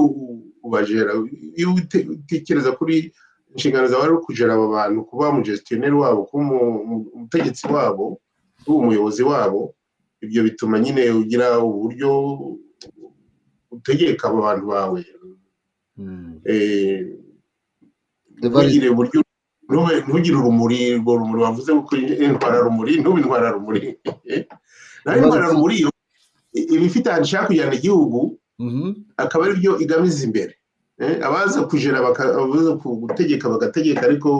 ubajera. Iyo utekereza kuri inshingano zawe ari kujera aba bantu, kuba mu gestionnaire wabo, kuba umutegetsi wabo, kuba umuyobozi wabo, ibyo bituma nyine ugira uburyo utegeka abo bantu bawe. Ntugire uburyo ntugire urumuri bavuze ko intwara rumuri ntubintwara rumuri. Naho intwara rumuri yo ibifite ahantu ishaka kujyana igihugu akaba ari byo igamiza imbere. Abaza kujera bakavuza gutegeka bagategeka ariko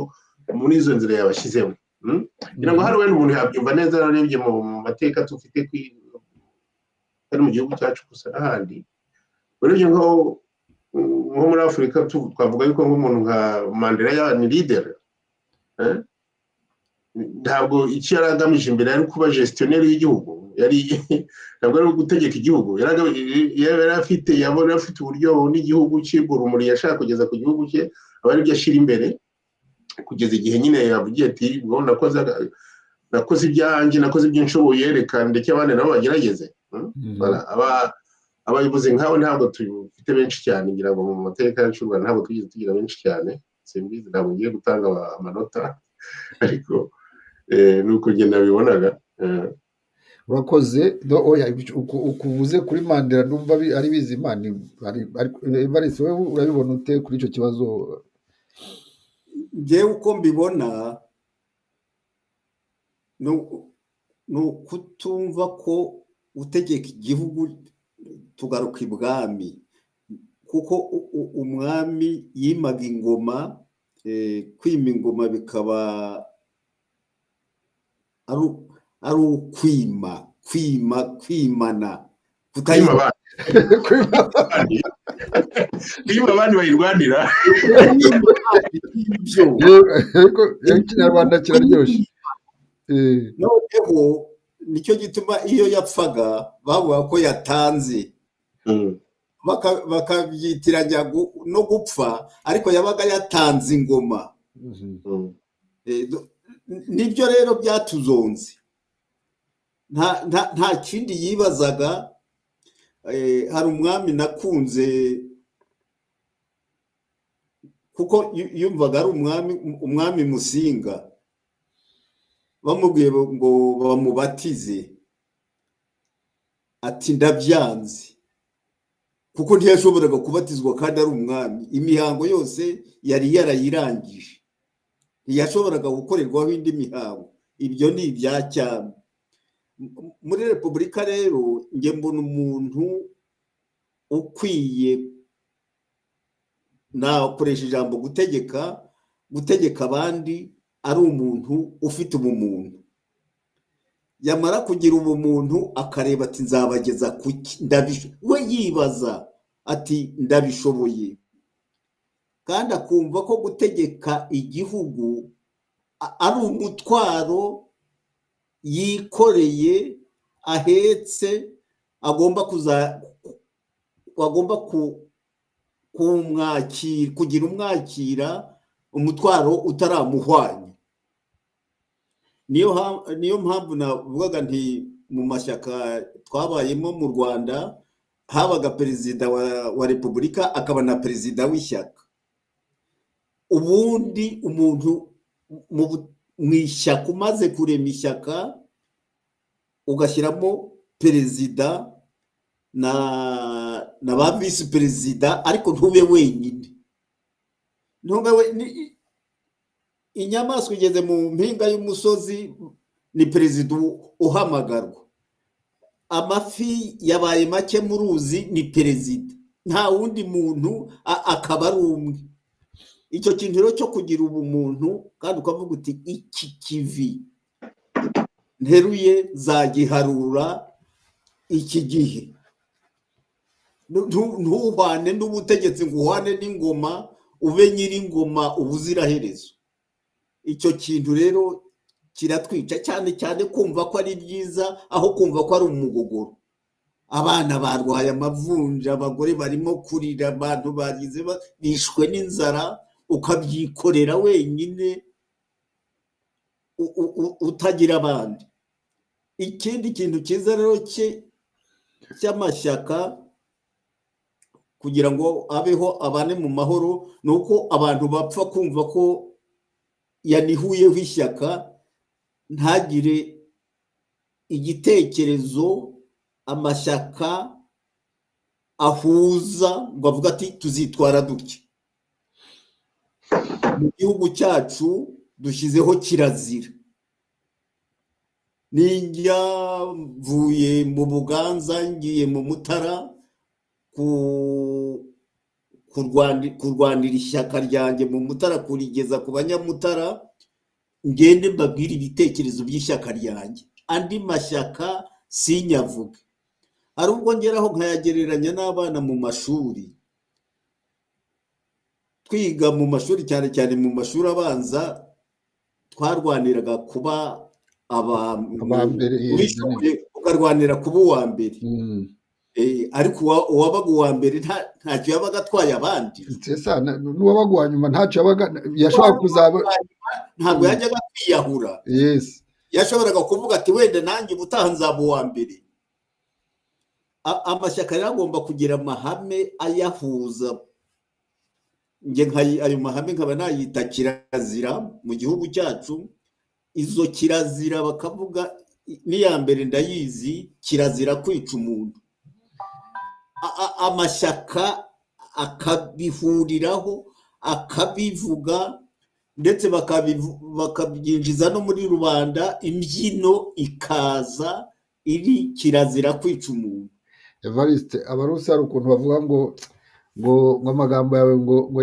muri izo nzira yabashyizemo. Kugira ngo hari umuntu yabyumva neza narebye mu mateka tufite ari mu gihugu cyacu gusa n'ahandi. Urebye nko muri Afurika twavuga yuko nk'umuntu nka Mandela ni leader. Ntabwo icyo yari agamije imbere ari kuba gestionnaire y'igihugu, ntabwo ari gutegeka igihugu, yari afite uburyo n'igihugu cye urumuri yashaka kugeza ku gihugu cye aba ari byo ashyira imbere kugeza igihe nyine yavugiye ati ngo nakoze ibyanjye, nakoze ibyo nshoboye, reka ndetse abandi nabo bagerageze. Abayobozi nk'abo ntabwo tufite benshi cyane, ngira ngo mu mateka yacu y'u Rwanda ntabwo twigeze tugira benshi cyane. Simbizi, ntabwo ngiye gutanga amanota ariko nuko njye nabibonaga. Urakoze. Ukuvuze kuri Mandela ndumva ari bizima. Evariste, wowe urabibona ute kuri icyo kibazo? Njyewe uko mbibona ni ukutumva ko utegeka igihugu tugaruka ibwami, kuko umwami yimaga ingoma, kwima ingoma bikaba ari kwimana kwima abandi bayirwanira. Ikinyarwanda kiraryoshye. Noneho nicyo gituma iyo yapfaga bavuga ko yatanze, bakabyitiranya no gupfa, ariko yabaga yatanze ingoma. Nibyo rero byatuzonze, nta kindi yibazaga. Hari umwami nakunze kuko yumvaga ari umwami Musinga, bamubwiye ngo bamubatize ati ndabyanze, kuko ntiyashoboraga kubatizwa kandi ari umwami. Imihango yose yari yarayirangije, ntiyashoboraga gukorerwaho indi mihango. Ibyo ni ibya cyami. Muri Repubulika rero njye mbona umuntu ukwiye, nakoresha ijambo gutegeka abandi, ari umuntu ufite ubumuntu. Yamara kugira ubumuntu akareba ati nzabageza kuki, we yibaza ati ndabishoboye, kandi akumva ko gutegeka igihugu ari umutwaro yikoreye ahetse agomba kugira umwakira umutwaro utaramuhwanya. niyo mpamvu navugaga nti mu mashyaka twabayemo mu Rwanda habaga perezida wa repubulika akaba na perezida w'ishyaka. Ubundi umuntu mu ishyaka umaze kurema ishyaka ugashyiramo perezida na ba visi perezida, ariko ntube wenyine. Inyamaswa igeze mu mpinga y'umusozi ni perezida uhamagarwa. Amafi yabaye make mu ruzi ni perezida, nta wundi muntu, akaba ari umwe. Icyo kintu rero cyo kugira ubumuntu kandi ukavuga uti iki kivi nteruye zagiharura iki gihe, ntuhwane n'ubutegetsi ngo uhwane n'ingoma ube nyiri ingoma ubuziraherezo. Icyo kintu rero kiratwica cyane cyane, kumva ko ari byiza aho kumva ko ari umugogoro. Abana barwaye amavunja, abagore barimo kurira, abantu bagize bishwe n'inzara, ukabyikorera wenyine utagira abandi. Ikindi kintu cyiza rero cy'amashyaka kugira ngo abeho abane mu mahoro ni uko abantu bapfa kumva ko yanihuyeho ishyaka, ntagire igitekerezo amashyaka ahuza ngo avuga ati tuzitwara dutya. Mu gihugu cyacu dushyizeho kirazira. Ninjya mvuye mu Buganza ngiye mu Mutara kurwanira ishyaka ryanjye mu Mutara, kurigeza ku banyamutara, ngende mbabwira ibitekerezo by'ishyaka ryanjye. Andi mashyaka sinyavuge. Hari ubwo ngeraho nkayagereranya n'abana mu mashuri. Twiga mu mashuri, cyane cyane mu mashuri abanza, twarwaniraga kuba ukarwanira kuba uwa mbere. Ariko uwabaga uwa mbere ntacyo yabaga atwaye abandi. N'uwabaga uwa nyuma ntacyo yashobora kuzaba, ntabwo yajyaga kwiyahura. Yashoboraga kuvuga ati wenda nanjye ubutaha nzaba uwa mbere. Amashyaka rero agomba kugira amahame ayahuza. Ayo mahame nkaba nayita kirazira mu gihugu cyacu. Izo kirazira bakavuga, n'iya mbere ndayizi, kirazira kwica umuntu. Amashyaka akabihuriraho, akabivuga, ndetse bakabyinjiza no muri rubanda. Imbyino ikaza iri kirazira kwica umuntu. Evariste, abarusi hari ukuntu bavuga ngo amagambo yawe ngo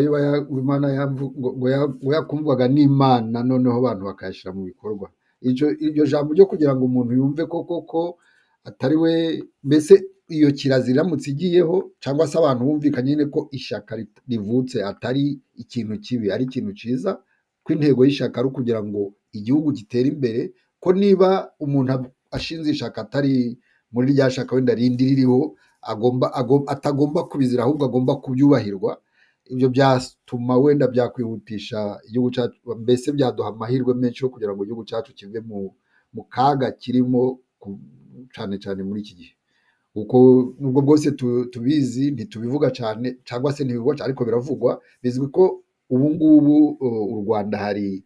Imana ngo yakumvaga n'Imana, noneho abantu bakayashyira mu bikorwa. Iryo jambo ryo kugira ngo umuntu yumve ko atari we, mbese iyo kirazira iramutse igiyeho, cyangwa se abantu bumvikanye nyine ko ishyaka rivutse atari ikintu kibi, ari ikintu cyiza, ko intego y'ishyaka ari ukugira ngo igihugu gitere imbere, ko niba umuntu ashinze ishyaka atari muri rya shaka wenda rindi ririho, atagomba kubizira, ahubwo agomba kubyubahirwa. Ibyo byatuma wenda byakwihutisha igihugu cyacu, mbese byaduha amahirwe menshi yo kugira ngo igihugu cyacu kive mu kaga kirimo, cyane cyane muri iki gihe. Kuko nubwo bwose tubizi, ntitubivuga cyane, cyangwa se ntibivugwa cyane, ariko biravugwa. Bizwi ko ubu ngubu u Rwanda hari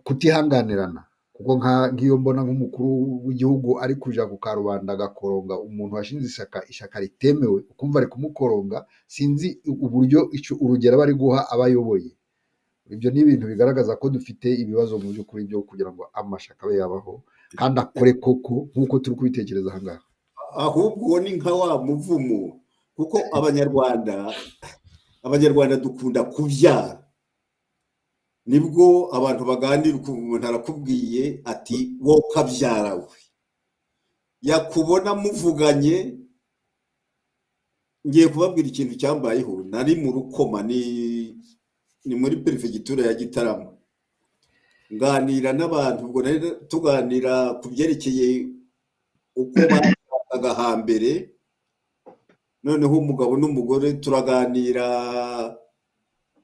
kutihanganirana, kuko nk'iyo mbona nk'umukuru w'igihugu ari kuja ku karubanda agakoronga umuntu washinze ishyaka ritemewe, ukumva ari kumukoronga, sinzi uburyo urugero aba ari guha abayoboye. Ibyo ni ibintu bigaragaza ko dufite ibibazo mu by'ukuri byo kugira ngo amashyaka abe yabaho kandi akore koko nk'uko turi kubitekereza aha ngaha. Ahubwo ni nka wa muvumo, kuko abanyarwanda dukunda kubyara. Nibwo abantu baganira, umuntu arakubwiye ati wowe kabyara we, yakubona muvuganye. Ngiye kubabwira ikintu cyambayeho. Nari mu Rukoma, ni muri perefegitura ya Gitarama. nganira n'abantu ubwo rero tuganira ku byerekeye uko bashakaga hambere, noneho umugabo n'umugore turaganira,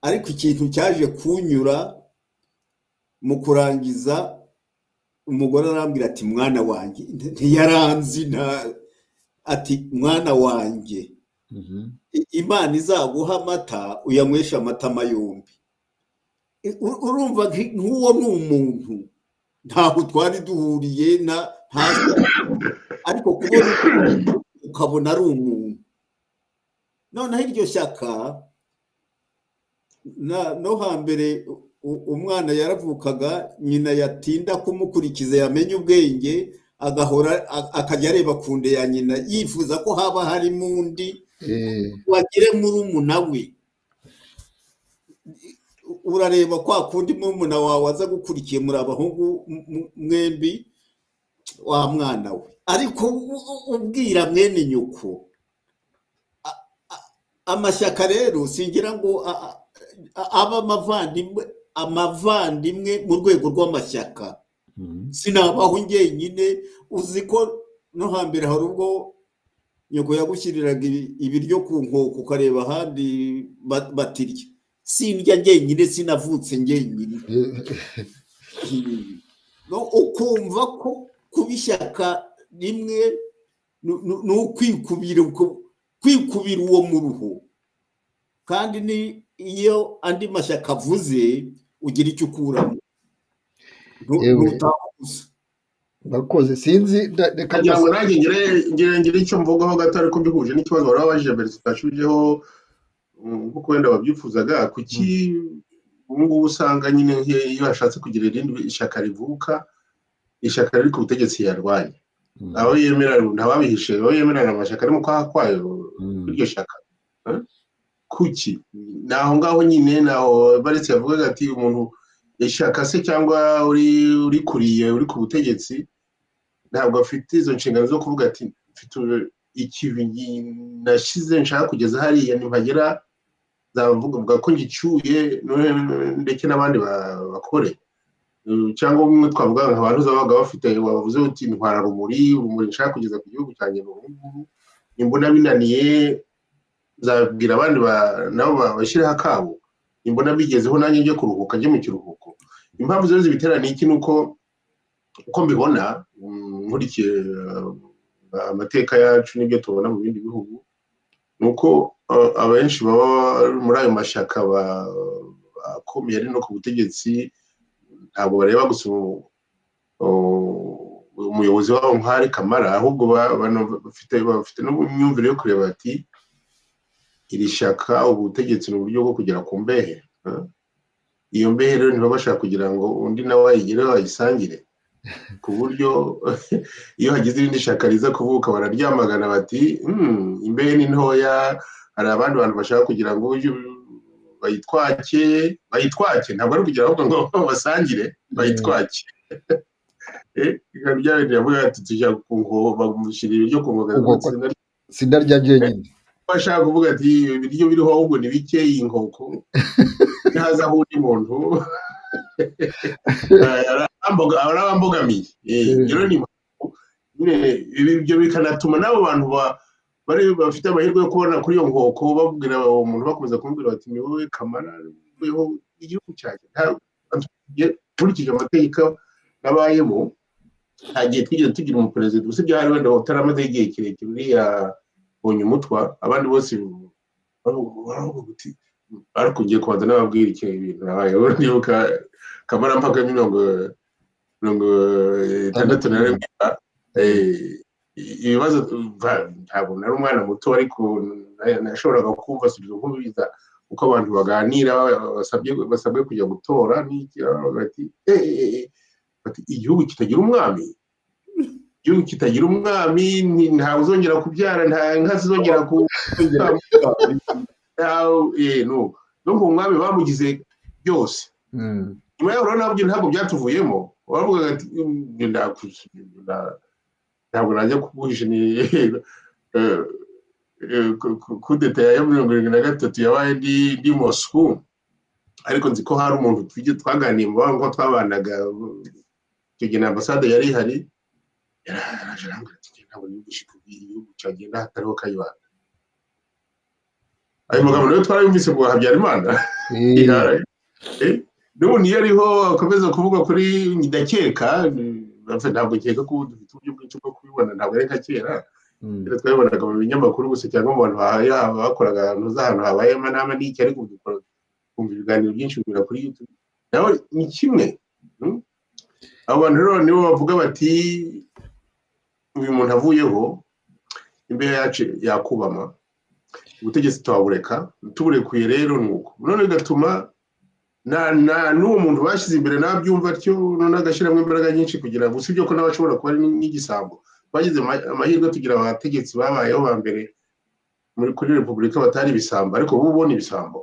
ariko ikintu cyaje kunyura mu kurangiza, umugore arambwira ati mwana wanjye, ntiyaranzi ati mwana wanjye, Imana izaguha amata uyanywesha amatama yombi. Urumva nk'uwo ni umuntu, ntaho twari duhuriye ariko kubona ukabona ari umuntu. Noneho iryo shyaka no hambere umwana yaravukaga, nyina yatinda kumukurikiza yamenye ubwenge, agahora akajya areba ku nda ya nyina yifuza ko haba harimo undi wagire murumuna we. Urareba kwa kundi murumuna wawe aza gukurikiye muri abahungu mwembi, wa mwana we, ariko ubwira mwene nyoko. Amashyaka rero singira ngo aba amavandimwe mu rwego rw'amashyaka, sinabaho njyenyine. Uzi ko no hambere hari ubwo nyoko yagushyiriraga ibiryo ku nkoko ukareba ahandi batirya. Sindya njyenyine, sinavutse njyenyine. Ukumva ko kuba ishyaka rimwe ni ukwikubira uwo mu ruhu, kandi ni iyo andi mashyaka avuze ugira icyo ukuramo. Bakoze sinzi reka kugira ngo nanjye ngire icyo mvugaho gato, ariko mbihuje n'ikibazo wari wabajije mbere tutashubijeho nkuko wenda wabyifuzaga. Kuki ubu ngubu usanga nyine iyo hashatse kugira irindi ishyaka rivuka, ishyaka riri ku butegetsi yarwanya abo yemera, ntababihishe, abo yemerana amashyaka ari mu kwaha kwayo iryo shyaka. Kuki naho ngaho nyine naho baretse yavugaga ati umuntu ishyaka se cyangwa uri kuriye, uri ku butegetsi, ntabwo afite izo nshingano zo kuvuga ati mfite ikibi nashize nshaka kugeza hariya nimpagera zavuga ko ngicyuye ndetse n'abandi bakore. Cyangwa umwe twavuga nk'abantu zabaga bafite, wavuze uti ntwara rumuri nshaka kugeza ku gihugu cyanjye n'ubu, nimbona binaniye zabwira abandi nabo bashyiraho akabo, nimbona bigezeho nanjye njye kuruhuka, njye mu kiruhuko. Impamvu zose zibiteraniye iki nuko uko mbibona nkurikiye amateka yacu n'ibyo tubona mu bindi bihugu, nuko abenshi baba muri ayo mashyaka akomeye ari no ku butegetsi, ntabwo bareba gusa umuyobozi wabo nk'ari Kamara, ahubwo bafite n'imyumvire yo kureba ati iri shyaka ubutegetsi ni uburyo bwo kugera ku mbehe. Iyo mbehe rero niba bashaka kugira ngo undi nawe ayigereho ayisangire, ku buryo iyo hagize irindi shyaka riza kuvuka bararyamagana bati imbehe ni ntoya, hari abandi bantu bashaka kugira ngo bayitwake, ntabwo ari kugira ahubwo ngo basangire, bayitwake. Byabindi yavuga ati tujya bamushyira ibiryo ku nkoko, sindarya njyenyine. Bashaka kuvuga ati ibiryo biriho ahubwo ni bike, iyi nkoko ntihaza aho undi muntu arabambogamiye. Rero ibyo bikanatuma n'abo bantu bafite amahirwe yo kubona kuri iyo nkoko babwira umuntu, bakomeza kumubwira bati ni wowe Kamara, weho igihugu cyanjye. Nkurikije amategeko n'abayemo, nta gihe twigeze tugira umuperezida, usibye hari wenda utaramaze igihe kirekire uriya Mbonyumutwa, abandi bose baravuga uti ariko ugiye kubanza n'ababwira icyo ibintu nabaye. Ndibuka Kamara mpaka 61 ibibazo, ntabwo nari umwana muto, ariko nashoboraga kumva sibyo nkubiza uko abantu baganira basabwe kujya gutora n'iki, bati igihugu kitagira umwami, igihugu kitagira umwami ntawe uzongera kubyara, nta nka zizongera no mu mwami bamugize byose. Nyuma yaho rero ntabwo byatuvuyemo, baravuga ati ntabwo najya kuguhisha kudeta ya 73 yabaye ndi Moscou, ariko nzi ko hari umuntu twaganiye mu bango twabanaga icyo gihe ambasade yari ihari yaraje arambwira ati ntabwo nigishika igihugu cyagenda hatariho Kayibanda. Ayo magambo rero twarayumvise ngo Habyarimana n'ubu niyo ariho akomeza kuvuga kuri ndakeka ntabwo nkeka ko dufite uburyo bwinshi bwo kubibona, ntabwo ari nka kera rero twabibonaga mu binyamakuru gusa cyangwa mu bantu bakoraga ahantu z'ahantu habaye amanama n'iki, ariko dukora kumva ibiganiro byinshi binyura kuri YouTube nawe ni kimwe. Abo bantu rero nibo bavuga bati uyu muntu avuyeho imbere yacu yakubama ubutegetsi twabureka tuburekuye, rero nuko none bigatuma n'uwo muntu bashyize imbere nabyumva atyo none agashyiramo imbaraga nyinshi kugira ngo usibye ko n'abashobora kuba ari n'igisambo. Twagize amahirwe tugira abategetsi babayeho ba mbere kuri repubulika batari ibisambo, ariko ubu ubona ibisambo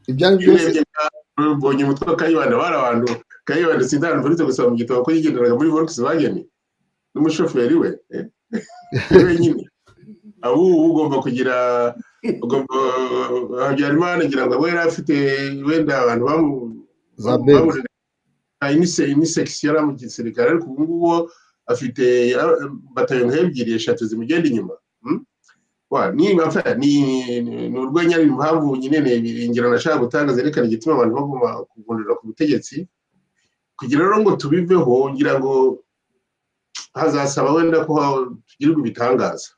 ibyari byose ubonye umutwe wa Kayibanda bari abantu Kayibanda sindana mvurite gusaba mu gitabo ko yigenderaga muri Volkswagen n'umushoferi we wenyine. Abo ugomba kugira Habyarimana ngira ngo yari afite wenda abantu bamu ini section mu gisirikare, ariko ubu ngubu afite batayo nk'ebyiri eshatu zimugenda inyuma. Ni urwenya impamvu nyine ngira nashaka gutanga zerekana igituma abantu bagomba kugundira ku butegetsi kugira rero ngo tubiveho. Ngira ngo hazasaba wenda ko tugirirwa ibitangaza,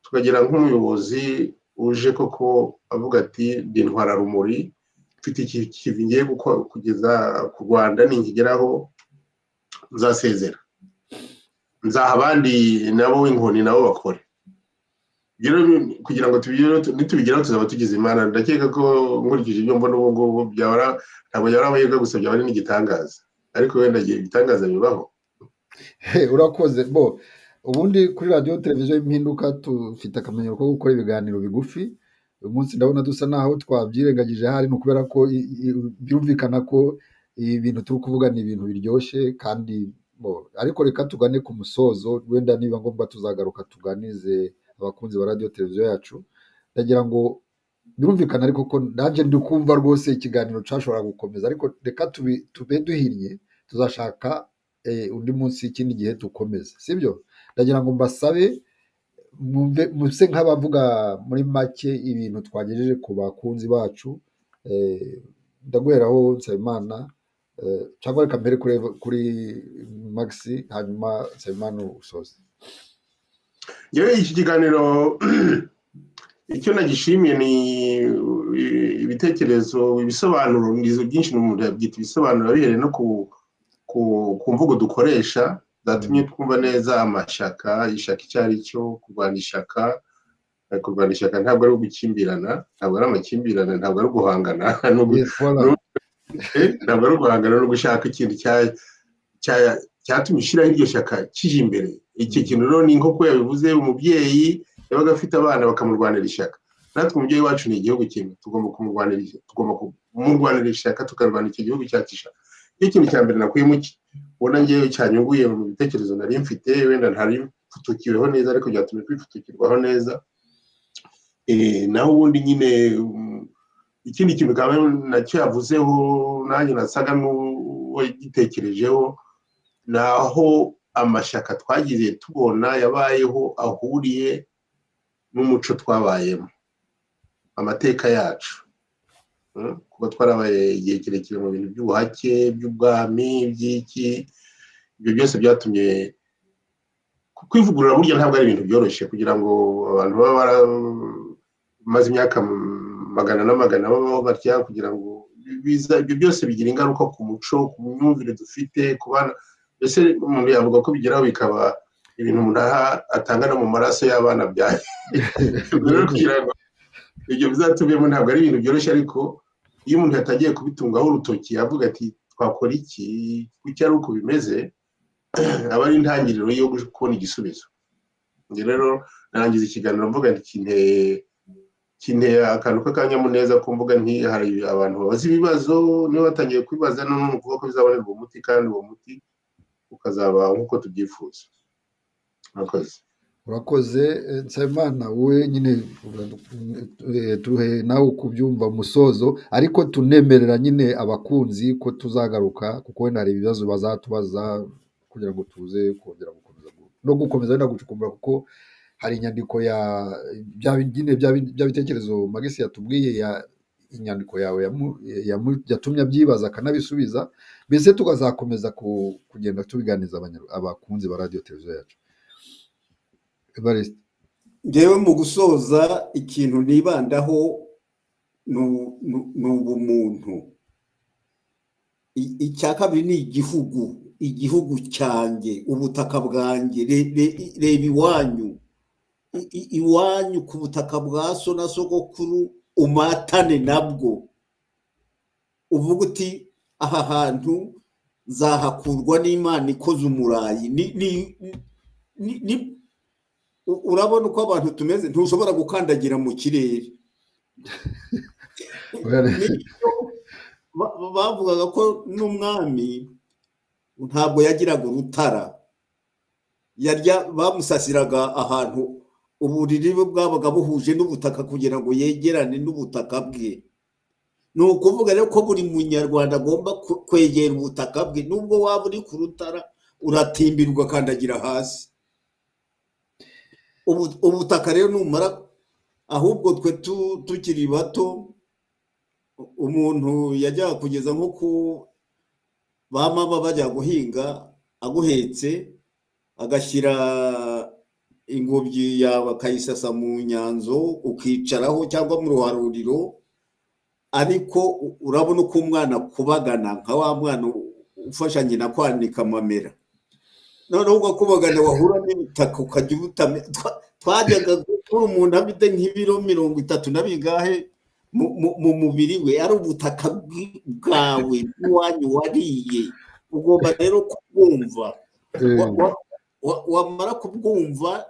tukagira nk'umuyobozi uje koko avuga ati ndi ntwara rumuri, mfite ikivi ngiye kugeza ku Rwanda, ningigeraho nzasezera, nzaha abandi nabo w'inkoni nabo bakore. Kugira ngo nitubigeraho tuzaba tugize Imana. Ndakeka ko nkurikije ibyo mbona ubu ngubu ntabwo byaba amahirwe gusa, byaba ari n'igitangaza, ariko wenda ibitangaza bibaho. Urakoze. Bo ubundi kuri radiyo televiziyo Impinduka dufite akamenyero ko gukora ibiganiro bigufi. Uyu munsi ndabona dusa naho twabyirengagije, hari ni ukubera ko byumvikana ko ibintu turi kuvuga ni ibintu biryoshye kandi ariko reka tugane ku musozo, wenda niba ngombwa tuzagaruka tuganize abakunzi ba radiyo televiziyo yacu. Ndagira ngo birumvikana ariko ko nanjye ndi kumva rwose ikiganiro cyashobora gukomeza, ariko reka tube duhinnye, tuzashaka undi munsi ikindi gihe dukomeza, sibyo? Ndagira ngo mbasabe muse nk'abavuga muri make ibintu twagejeje ku bakunzi bacu. Ndaguheraho Nsabimana cyangwa reka mbere kuri Maxi, hanyuma Nsabimana usoze. Yewe iki kiganiro icyo nagishimiye ni ibitekerezo, ibisobanuro byinshi n'umuntu yabyita ibisobanuro bihereye no ku mvugo dukoresha zatumye twumva neza amashyaka, ishyaka icyo ari cyo, kurwanya ishyaka. Kurwanya ishyaka ntabwo ari ugukimbirana, ntabwo ari amakimbirane, ntabwo ari uguhangana, ntabwo ari uguhangana no gushaka ikintu cyatumye ushyiraho iryo shyaka kije imbere. Iki kintu rero ni nk'uko yabivuze, umubyeyi yabaga afite abana bakamurwanira ishyaka. Natwe umubyeyi wacu ni igihugu kimwe, tugomba kumurwanira ishyaka, tukarwana icyo gihugu cyacu ishyaka. Icyo kintu cya mbere nakuyemo ubona ngewe cyanyunguye mu bitekerezo nari mfite, wenda ntari mfutukiweho neza ariko byatumye twifutukirwaho neza. Naho ubundi nyine ikindi kintu kandi nacyo yavuzeho nanjye nasaga n'uwagitekerejeho, naho amashyaka twagize tubona yabayeho ahuriye n'umuco twabayemo, amateka yacu, kuba twarabaye igihe kirekire mu bintu by'ubuhake, by'ubwami, by'iki, ibyo byose byatumye kwivugurura. Burya ntabwo ari ibintu byoroshye kugira ngo abantu baba baramaze imyaka magana n'amagana babaho batya, kugira ngo ibyo byose bigira ingaruka ku muco, ku myumvire dufite ku bana. Mbese umuntu yavuga ko bigeraho bikaba ibintu umuntu atanga no mu maraso y'abana byaye. Rero kugira ngo ibyo bizatubemo ntabwo ari ibintu byoroshye, ariko iyo umuntu yatangiye kubitungaho urutoki avuga ati twakora iki, kuki ari uko bimeze, aba ari intangiriro yo kubona igisubizo. Rero narangiza ikiganiro mvuga nti kinteye akantu k'akanyamuneza ko mvuga nti hari abantu babaza ibibazo, niba batangiye kwibaza none ni ukuvuga ko bizabonerwa umuti, kandi uwo muti ukazaba nk'uko tubyifuza. Murakoze. urakoze. Nsabimana wowe nyine tuhe nawe kubyumva umusozo, ariko tunemerera nyine abakunzi ko tuzagaruka, kuko wenda hari ibibazo bazatubaza kugira ngo tuze kongera gukomeza no gukomeza wenda gucukumbura, kuko hari inyandiko ya bya bitekerezo Magesi yatubwiye, inyandiko yawe yatumye abyibaza akanabisubiza, mbese tukazakomeza kugenda tubiganiza abakunzi ba radiyo televiziyo yacu. Evariste. ngewe mu gusoza ikintu nibandaho ni ubumuntu. Icya kabiri ni igihugu cyanjye, ubutaka bwanjye. Reba iwanyu ku butaka bwa so na sogokuru, umatane nabwo, uvuga uti aha hantu zahakurwa n'Imana ikoze umurayi. Urabona uko abantu tumeze, ntushobora gukandagira mu kirere. Bavugaga ko n'umwami ntabwo yagiraga urutara, bamusasiraga ahantu uburiri bwe bwabaga buhuje n'ubutaka kugira ngo yegerane n'ubutaka bwe. Ni ukuvuga rero ko buri munyarwanda agomba kwegera ubutaka bwe, nubwo waba uri ku rutara uratimbira ugakandagira hasi. Ubutaka rero numara, ahubwo twe tukiri bato, umuntu yajyaga kugeza nko ku ba mama bajya guhinga, aguhetse agashyira ingobyi yawe akayisasa mu nyanzo ukicaraho cyangwa mu ruharuriro, ariko urabona uko umwana kubagana nka wa mwana ufasha nyina kwanika amamera. Noneho ugakubagana wahura n'ibitaka ukajya twajyaga gukura umuntu afite nk'ibiro 30 na bingahe mu mubiri we, ari ubutaka bwawe bw'iwanyu wariye. Ugomba rero kubwumva, wamara kubwumva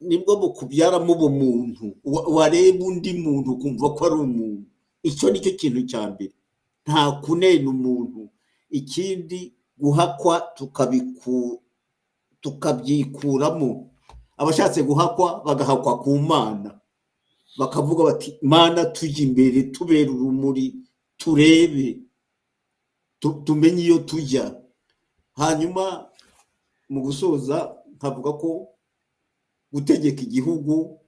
nibwo bukubyaramo ubumuntu, wareba undi muntu ukumva ko ari umuntu. Icyo nicyo kintu cya mbere, nta kunena umuntu. Ikindi, guhakwa tukabyikuramo. Abashatse guhakwa bagahakwa ku Mana, bakavuga bati Mana tujya imbere, tubera urumuri, turebe, tumenye iyo tujya. Hanyuma mu gusoza nkavuga ko gutegeka igihugu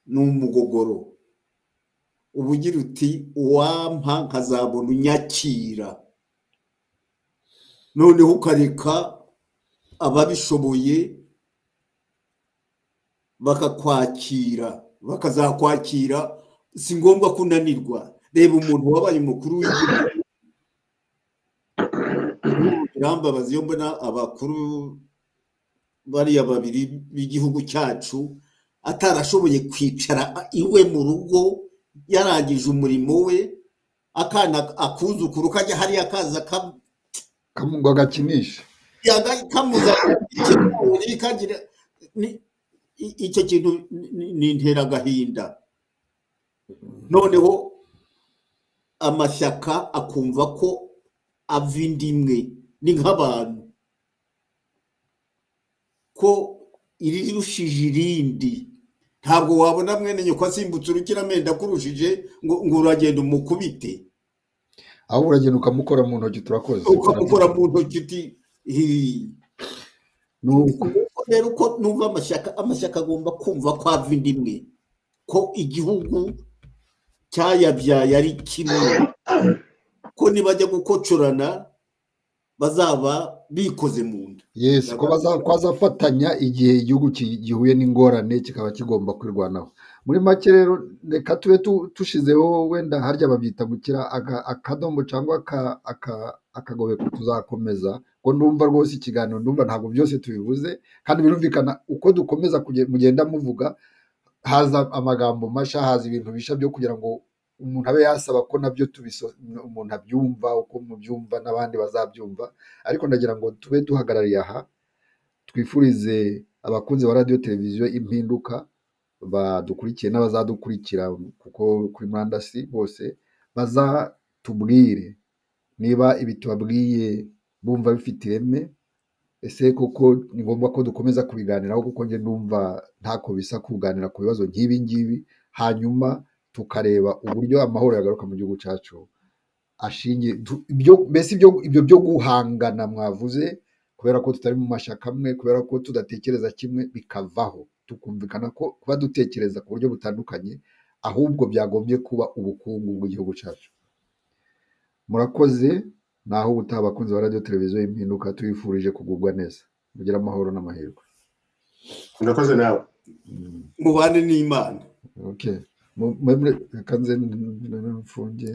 ni umugogoro. Ubugira uti uwampa nkazabona unyakira, noneho ukareka ababishoboye bakakwakira, bakazakwakira. Si ngombwa kunanirwa. Reba umuntu wabaye umukuru w'igihugu, birambabaza iyo mbona abakuru bariya babiri b'igihugu cyacu atarashoboye kwicara iwe mu rugo yarangije umurimo we, akana akuzukuru kajya hariya kaza kamungo gakinisha kamuza kagira. Icyo kintu ni intera agahinda. Noneho amashyaka akumva ko ava indimwe, ni nk'abantu ko irirushije irindi. Ntabwo wabona mwene nyoko asimbutse urukiramende akurushije ngo uragenda umukubite, aho uragenda ukamukora mu ntoki. Turakoze ukamukora mu ntoki uti nuko rero uko numva amashyaka agomba kumva ko ava indimwe, ko igihugu cyayabyaye ari kimwe, ko nibajya gukocorana bazaba bikoze mu nda. Yes, ko bazafatanya igihe igihugu gihuye n'ingorane kikaba kigomba kwirwanaho. Muri make rero reka tube tushizeho wenda harya babyita gukira akadomo cyangwa akagobeko. Tuzakomeza ko ndumva rwose ikiganiro, ndumva ntabwo byose tubivuze, kandi birumvikana uko dukomeza mugenda muvuga, haza amagambo masha, haza ibintu bisha byo kugira ngo umuntu abe yasaba ko nabyo umuntu abyumva uko mubyumva n'abandi bazabyumva. Ariko ndagira ngo tube duhagarariye aha, twifurize abakunzi ba radiyo televiziyo Impinduka badukurikiye n'abazadukurikira kuko kuri murandasi bose bazatubwire niba ibi tubabwiye bumva bifite ireme, ese koko ni ngombwa ko dukomeza kubiganiraho kuko njye numva ntako bisa kuganira ku bibazo nk'ibi ngibi hanyuma tukareba uburyo amahoro yagaruka mu gihugu cyacu ashingiye mbese ibyo byo guhangana mwavuze kubera ko tutari mu mashyaka amwe kubera ko tudatekereza kimwe bikavaho tukumvikana ko kuba dutekereza ku buryo butandukanye ahubwo byagombye kuba ubukungu bw'igihugu cyacu. Murakoze naho ubutaha abakunzi ba radiyo televiziyo impinduka tubifurije kugubwa neza mugire amahoro n'amahirwe. Murakoze nawe. mubane n'Imana. Okay. Reka nze mfunge.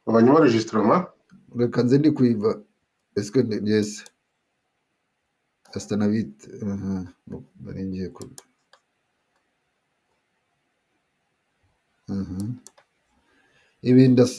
Abanyuma registrement. Reka nze ndi kuiva. Est-ce que yes. Astanavit. Baringiye ku. Ibindas.